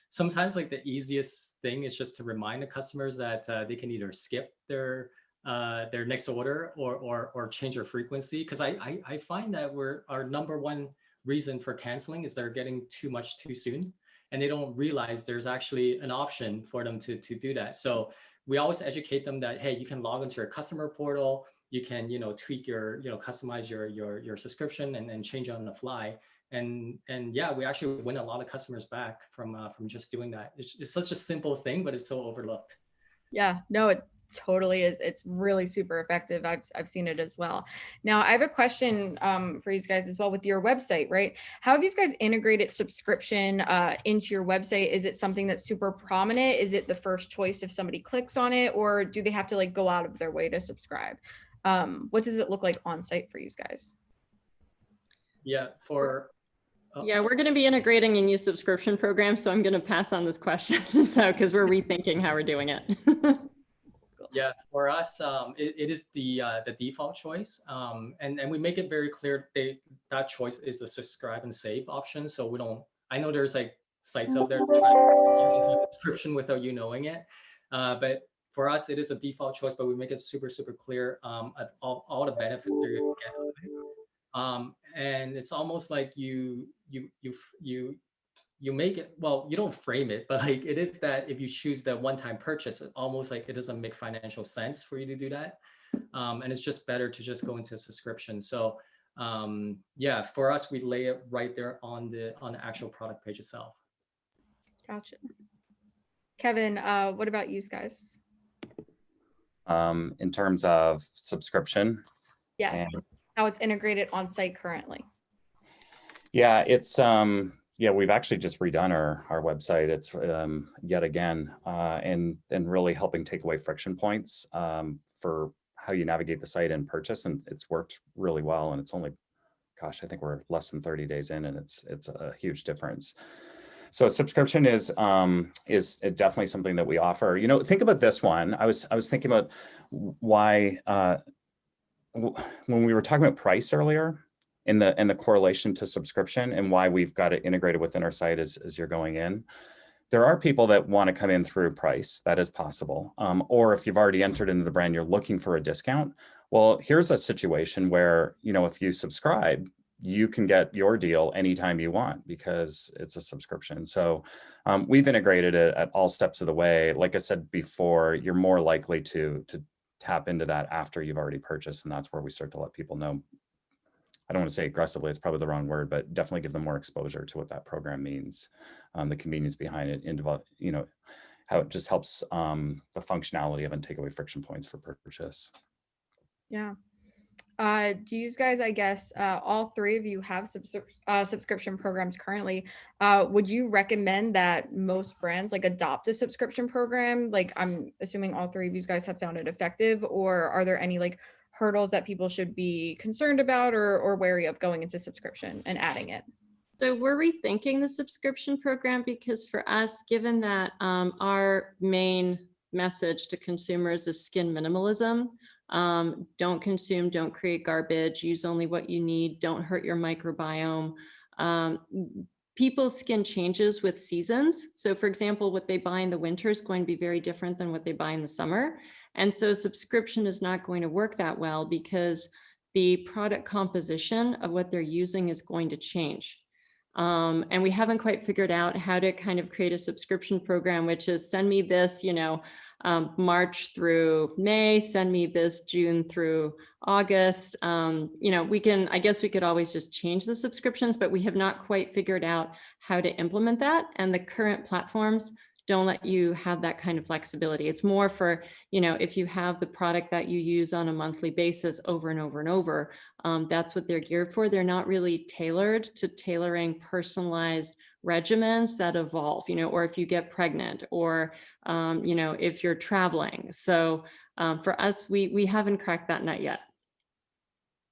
sometimes like the easiest thing is just to remind the customers that they can either skip their next order or change their frequency. Because I find that our number one reason for canceling is they're getting too much too soon, and they don't realize there's actually an option for them to do that. So we always educate them that, hey, you can log into your customer portal, you can tweak your customize your subscription and change it on the fly. And yeah, we actually win a lot of customers back from just doing that. It's such a simple thing, but it's so overlooked. Yeah, no, it totally is. It's really super effective. I've seen it as well. Now I have a question for you guys as well with your website, right? How have you guys integrated subscription into your website? Is it something that's super prominent? Is it the first choice if somebody clicks on it, or do they have to like go out of their way to subscribe? What does it look like on site for you guys? Yeah, yeah, we're going to be integrating a new subscription program, so I'm going to pass on this question. So, because we're rethinking how we're doing it. Yeah, for us, it is the default choice, and we make it very clear that choice is a subscribe and save option. So we don't. I know there's like sites out there that try to subscription without you knowing it, but for us, it is a default choice. But we make it super clear all the benefits you're going to get out of it. And it's almost like you make it, well, you don't frame it, but like it is that if you choose the one-time purchase, it almost like it doesn't make financial sense for you to do that. And it's just better to just go into a subscription. So yeah, for us, we lay it right there on the actual product page itself. Gotcha. Kevin, what about you guys? In terms of subscription? Yes, how it's integrated on site currently. Yeah, it's yeah, we've actually just redone our website. It's yet again, and really helping take away friction points for how you navigate the site and purchase, and it's worked really well. And it's only, gosh, I think we're less than 30 days in, and it's a huge difference. So subscription is definitely something that we offer. Think about this one. I was thinking about why when we were talking about price earlier, and the correlation to subscription, and why we've got it integrated within our site as you're going in. There are people that want to come in through price. That is possible. Or if you've already entered into the brand, you're looking for a discount. Well, here's a situation where, if you subscribe, you can get your deal anytime you want because it's a subscription. So we've integrated it at all steps of the way. Like I said before, you're more likely to tap into that after you've already purchased. And that's where we start to let people know. I don't want to say aggressively, it's probably the wrong word, but definitely give them more exposure to what that program means, the convenience behind it, and how it just helps the functionality of and take away friction points for purchase. Yeah. Do you guys, I guess, all three of you have subscription programs currently. Would you recommend that most brands like adopt a subscription program? Like, I'm assuming all three of you guys have found it effective, or are there any like hurdles that people should be concerned about or wary of going into subscription and adding it? So we're rethinking the subscription program because for us, given that our main message to consumers is skin minimalism, don't consume, don't create garbage, use only what you need, don't hurt your microbiome. People's skin changes with seasons. So for example, what they buy in the winter is going to be very different than what they buy in the summer. And so subscription is not going to work that well because the product composition of what they're using is going to change. And we haven't quite figured out how to kind of create a subscription program, which is send me this, March through May, send me this June through August. I guess we could always just change the subscriptions, but we have not quite figured out how to implement that. And the current platforms don't let you have that kind of flexibility. It's more for, if you have the product that you use on a monthly basis over and over and over, that's what they're geared for. They're not really tailored to tailoring personalized regimens that evolve, or if you get pregnant or, if you're traveling. So for us, we haven't cracked that nut yet.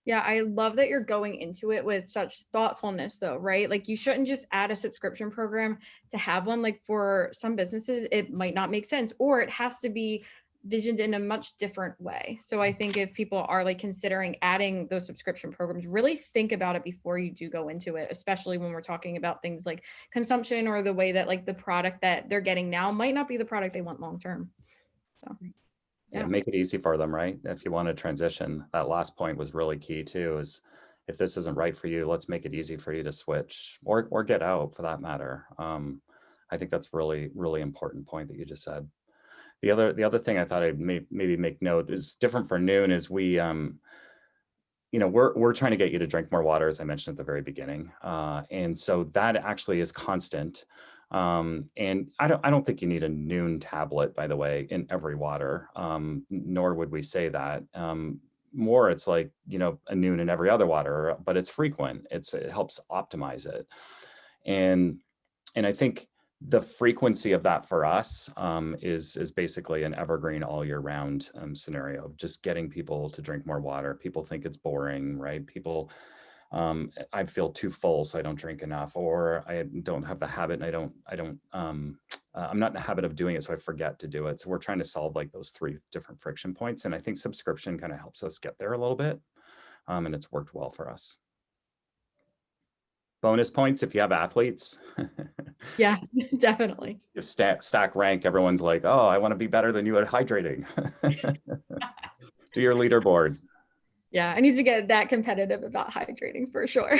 Yeah, I love that you're going into it with such thoughtfulness though, right? Like you shouldn't just add a subscription program to have one. Like for some businesses, it might not make sense, or it has to be visioned in a much different way. So I think if people are like considering adding those subscription programs, really think about it before you do go into it, especially when we're talking about things like consumption or the way that like the product that they're getting now might not be the product they want long term. So yeah, make it easy for them, right? If you want to transition, that last point was really key too, is if this isn't right for you, let's make it easy for you to switch or get out for that matter. I think that's really, really important point that you just said. The other thing I thought I'd maybe make note is different for Noon is we, we're trying to get you to drink more water, as I mentioned at the very beginning. And so that actually is constant. And I don't think you need a Noon tablet, by the way, in every water, nor would we say that. More it's like, a Noon in every other water, but it's frequent. It helps optimize it. And I think the frequency of that for us is basically an evergreen all year round scenario of just getting people to drink more water. People think it's boring, right? People, I feel too full, so I don't drink enough, or I don't have the habit and I'm not in the habit of doing it, so I forget to do it. So we're trying to solve like those 3 different friction points. And I think subscription kind of helps us get there a little bit. And it's worked well for us. Bonus points if you have athletes. yeah, definitely. You stack rank, everyone's like, oh, I want to be better than you at hydrating. Do your leaderboard. Yeah, I need to get that competitive about hydrating for sure.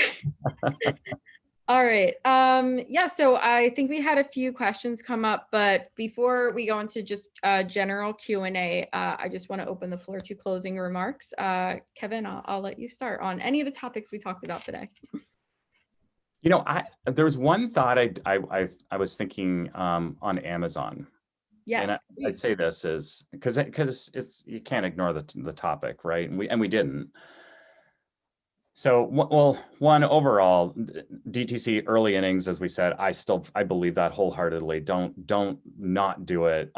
All right. Yeah, so I think we had a few questions come up, but before we go into just general Q&A, I just want to open the floor to closing remarks. Kevin, I'll let you start on any of the topics we talked about today. There's one thought I was thinking on Amazon. Yes. And I'd say this is because it's you can't ignore the topic, right? And we didn't. So, well, one overall, DTC early innings, as we said, I believe that wholeheartedly. Don't not do it.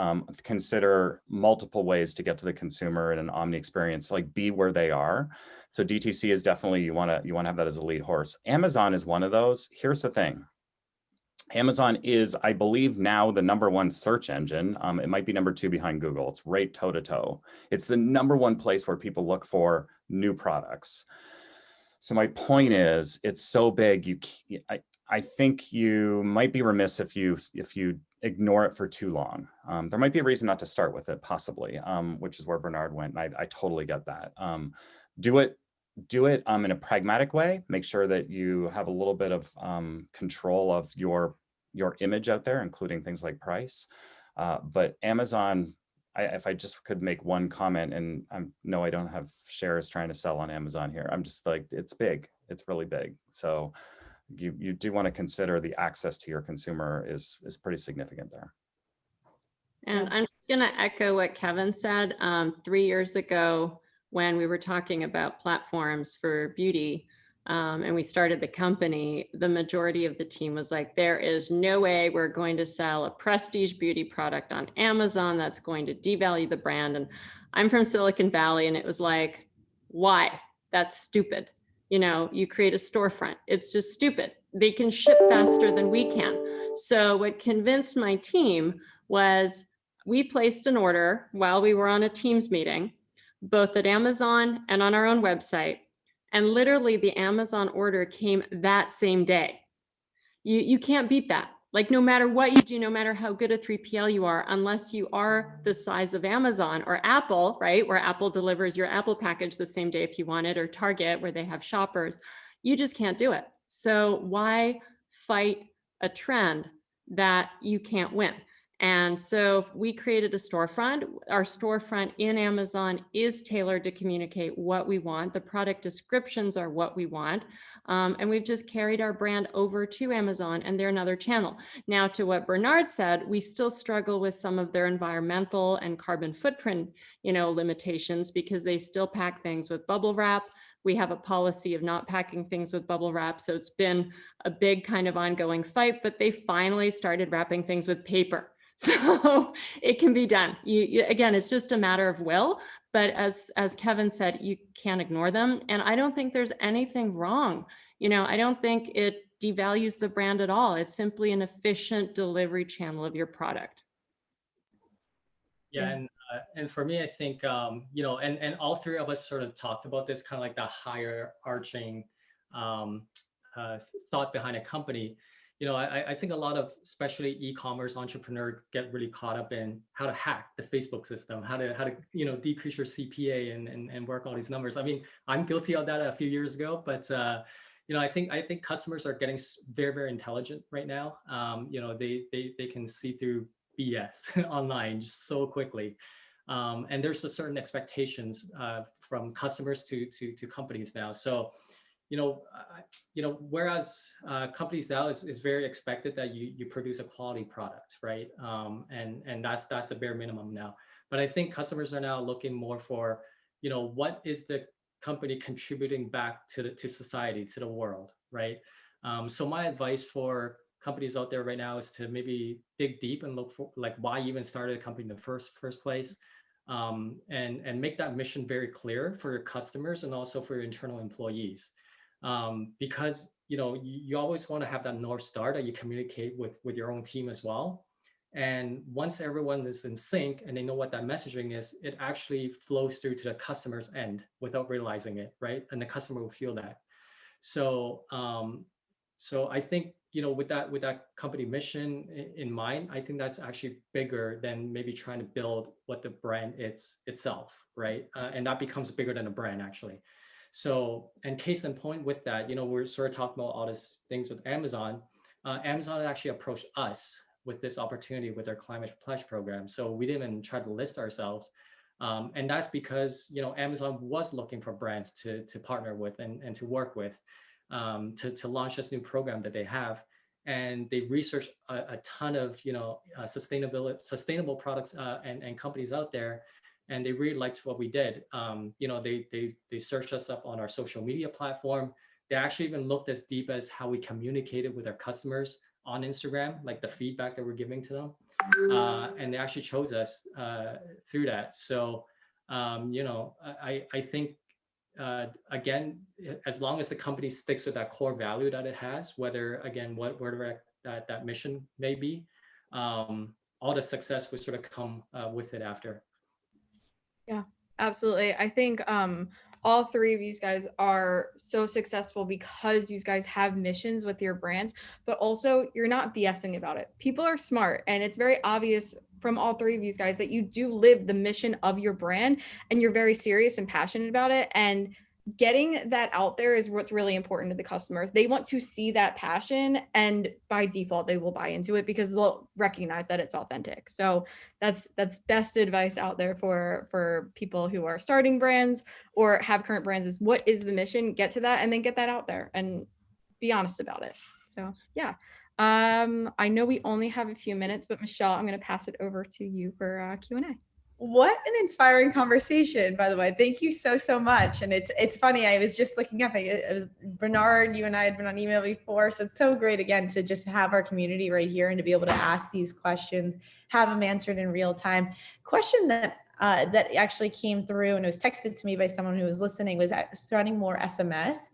Consider multiple ways to get to the consumer in an omni experience. Like be where they are. So DTC is definitely you want to have that as a lead horse. Amazon is one of those. Here's the thing. Amazon is, I believe, now the #1 search engine. It might be #2 behind Google. It's right toe to toe. It's the #1 place where people look for new products. So my point is, it's so big. I think you might be remiss if you ignore it for too long. There might be a reason not to start with it, possibly, which is where Bernard went. And I totally get that. Do it in a pragmatic way. Make sure that you have a little bit of control of your image out there, including things like price. But Amazon, if I just could make one comment, and no, I don't have shares trying to sell on Amazon here. I'm just like, it's big. It's really big. So you do want to consider the access to your consumer is pretty significant there. And I'm going to echo what Kevin said. 3 years ago, when we were talking about platforms for beauty, and we started the company, the majority of the team was like, there is no way we're going to sell a prestige beauty product on Amazon. That's going to devalue the brand. And I'm from Silicon Valley, and it was like, why? That's stupid. You create a storefront. It's just stupid. They can ship faster than we can. So what convinced my team was we placed an order while we were on a Teams meeting, both at Amazon and on our own website. And literally the Amazon order came that same day. You can't beat that. Like no matter what you do, no matter how good a 3PL you are, unless you are the size of Amazon or Apple, right? Where Apple delivers your Apple package the same day if you want it, or Target where they have shoppers, you just can't do it. So why fight a trend that you can't win. And so we created a storefront. Our storefront in Amazon is tailored to communicate what we want. The product descriptions are what we want. And we've just carried our brand over to Amazon, and they're another channel. Now, to what Bernard said, we still struggle with some of their environmental and carbon footprint, limitations, because they still pack things with bubble wrap. We have a policy of not packing things with bubble wrap. So it's been a big kind of ongoing fight, but they finally started wrapping things with paper. So it can be done. Again, it's just a matter of will. But as Kevin said, you can't ignore them. And I don't think there's anything wrong. I don't think it devalues the brand at all. It's simply an efficient delivery channel of your product. Yeah, and for me, I think and all three of us sort of talked about this, kind of like the higher arching thought behind a company. I think a lot of, especially e-commerce entrepreneurs, get really caught up in how to hack the Facebook system, how to decrease your CPA and work all these numbers. I mean, I'm guilty of that a few years ago, but I think customers are getting very, very intelligent right now. They can see through BS online just so quickly, and there's a certain expectations from customers to companies now. So whereas companies now is very expected that you produce a quality product, right? And that's the bare minimum now. But I think customers are now looking more for, what is the company contributing back to society, to the world, right? So my advice for companies out there right now is to maybe dig deep and look for, like, why you even started a company in the first place, and make that mission very clear for your customers and also for your internal employees. Because you always want to have that North Star that you communicate with your own team as well. And once everyone is in sync and they know what that messaging is, it actually flows through to the customer's end without realizing it, right? And the customer will feel that. So I think with that company mission in mind, I think that's actually bigger than maybe trying to build what the brand is itself, right? And that becomes bigger than a brand, actually. So, and case in point with that, we're sort of talking about all these things with Amazon. Amazon actually approached us with this opportunity with our Climate Pledge program. So we didn't even try to list ourselves. And that's because, Amazon was looking for brands to partner with and to work with, to launch this new program that they have. And they researched a ton of, sustainable products and companies out there. And they really liked what we did. They searched us up on our social media platform. They actually even looked as deep as how we communicated with our customers on Instagram, like the feedback that we're giving to them. And they actually chose us through that. So, I think, again, as long as the company sticks with that core value that it has, whether, again, whatever that mission may be, all the success will sort of come with it after. Yeah, absolutely. I think all three of you guys are so successful because you guys have missions with your brands, but also you're not BSing about it. People are smart, and it's very obvious from all three of you guys that you do live the mission of your brand, and you're very serious and passionate about it. And getting that out there is what's really important to the customers. They want to see that passion, and by default they will buy into it because they'll recognize that it's authentic. So that's best advice out there for people who are starting brands or have current brands, is what is the mission, get to that, and then get that out there and be honest about it. So yeah. I know we only have a few minutes, but Michelle, I'm going to pass it over to you for Q&A. What an inspiring conversation, by the way. Thank you so much. And it's funny, I was just looking up, it was Bernard, you and I had been on email before. So it's so great, again, to just have our community right here and to be able to ask these questions, have them answered in real time. Question that actually came through and it was texted to me by someone who was listening was running more SMS.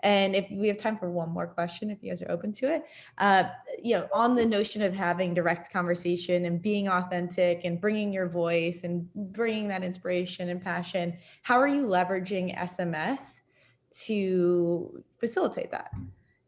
And if we have time for one more question, if you guys are open to it, on the notion of having direct conversation and being authentic and bringing your voice and bringing that inspiration and passion, how are you leveraging SMS to facilitate that?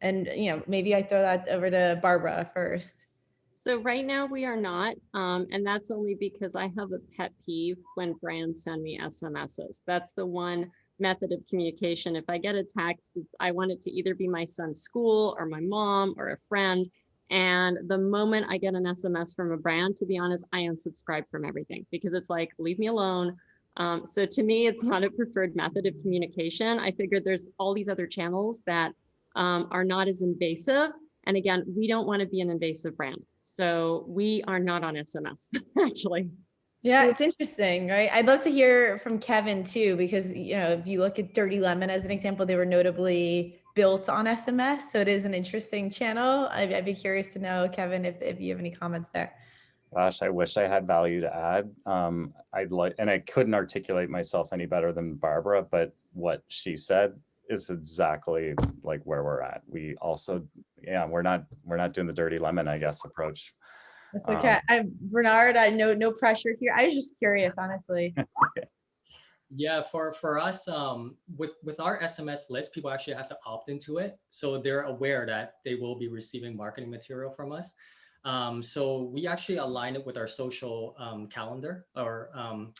And, maybe I throw that over to Barbara first. So right now we are not, and that's only because I have a pet peeve when brands send me SMSs. That's the one method of communication. If I get a text, I want it to either be my son's school or my mom or a friend. And the moment I get an SMS from a brand, to be honest, I unsubscribe from everything because it's like, leave me alone. So to me, it's not a preferred method of communication. I figured there's all these other channels that are not as invasive. And again, we don't want to be an invasive brand. So we are not on SMS, actually. Yeah, it's interesting, right? I'd love to hear from Kevin too, because if you look at Dirty Lemon as an example, they were notably built on SMS. So it is an interesting channel. I'd be curious to know, Kevin, if you have any comments there. Gosh, I wish I had value to add. And I couldn't articulate myself any better than Barbara, but what she said is exactly like where we're at. We also, we're not doing the Dirty Lemon, I guess, approach. That's okay. Bernard, I know no pressure here. I was just curious, honestly. Yeah, for us, with our SMS list, people actually have to opt into it. So they're aware that they will be receiving marketing material from us. So we actually align it with our social calendar or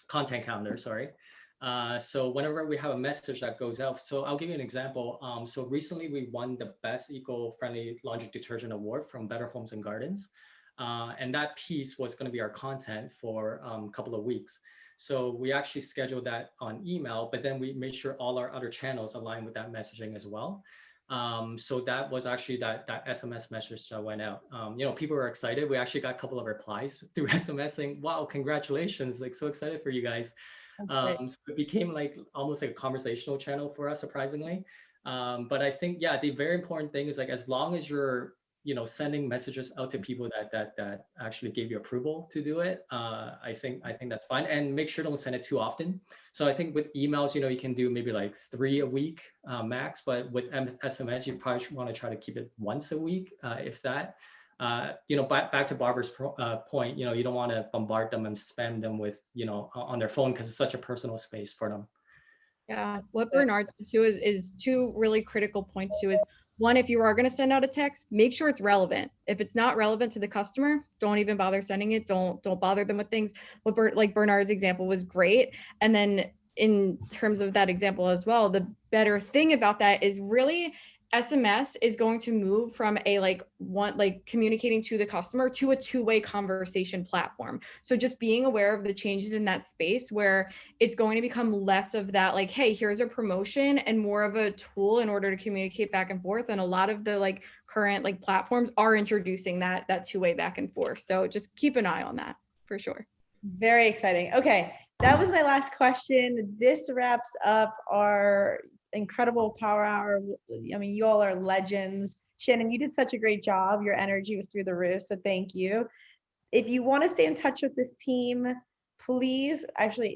content calendar, sorry. So whenever we have a message that goes out, so I'll give you an example. So recently we won the Best Eco-Friendly Laundry Detergent Award from Better Homes and Gardens. And that piece was going to be our content for a couple of weeks. So we actually scheduled that on email, but then we made sure all our other channels align with that messaging as well. So that was actually that SMS message that went out. People were excited. We actually got a couple of replies through SMS saying, wow, congratulations, like so excited for you guys. So it became like almost like a conversational channel for us, surprisingly. But I think, the very important thing is like, as long as you're sending messages out to people that actually gave you approval to do it, I think that's fine. And make sure don't send it too often. So I think with emails, you can do maybe like 3 a week max, but with SMS, you probably want to try to keep it once a week, if that. Back to Barbara's point, you don't want to bombard them and spam them with, on their phone because it's such a personal space for them. Yeah, what Bernard said too is 2 really critical points too is, one, if you are going to send out a text, make sure it's relevant. If it's not relevant to the customer, don't even bother sending it. Don't bother them with things. Like Bernard's example was great. And then in terms of that example as well, the better thing about that is really SMS is going to move from a communicating to the customer to a 2-way conversation platform. So just being aware of the changes in that space where it's going to become less of that, like, hey, here's a promotion, and more of a tool in order to communicate back and forth. And a lot of the current platforms are introducing that 2-way back and forth. So just keep an eye on that for sure. Very exciting. Okay, that was my last question. This wraps up our incredible Power Hour. I mean, you all are legends. Shannon, you did such a great job. Your energy was through the roof, so thank you. If you want to stay in touch with this team, please stay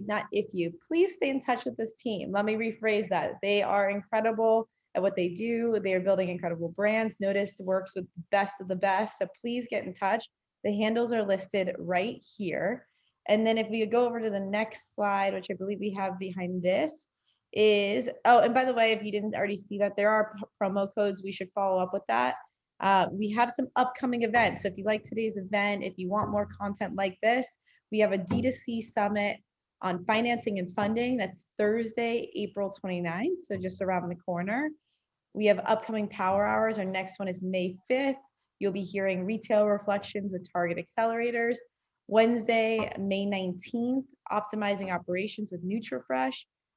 in touch with this team. Let me rephrase that. They are incredible at what they do. They are building incredible brands. Notice works with the best of the best, so please get in touch. The handles are listed right here. And then if we go over to the next slide, which I believe we have behind this, and by the way, if you didn't already see that, there are promo codes. We should follow up with that. We have some upcoming events. So if you like today's event, if you want more content like this, we have a D2C summit on financing and funding. That's Thursday, April 29th. So just around the corner. We have upcoming Power Hours. Our next one is May 5th. You'll be hearing retail reflections with Target accelerators. Wednesday, May 19th, optimizing operations with NutriFresh.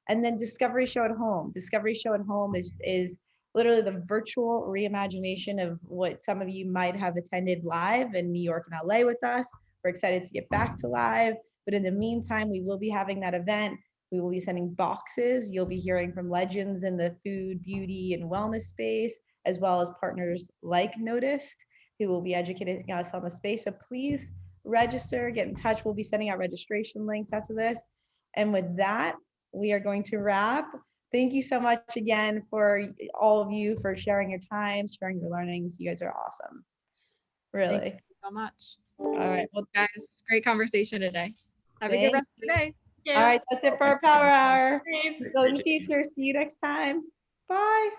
And then Discovery Show at Home. Discovery Show at Home is literally the virtual reimagination of what some of you might have attended live in New York and LA with us. We're excited to get back to live. But in the meantime, we will be having that event. We will be sending boxes. You'll be hearing from legends in the food, beauty, and wellness space, as well as partners like Noticed, who will be educating us on the space. So please register, get in touch. We'll be sending out registration links after this. And with that, we are going to wrap. Thank you so much again for all of you for sharing your time, sharing your learnings. You guys are awesome. Really. Thank you so much. All right. Well, guys, it's a great conversation today. Have a good rest of the day. All right. That's it for our Power Hour. So in the future, see you next time. Bye.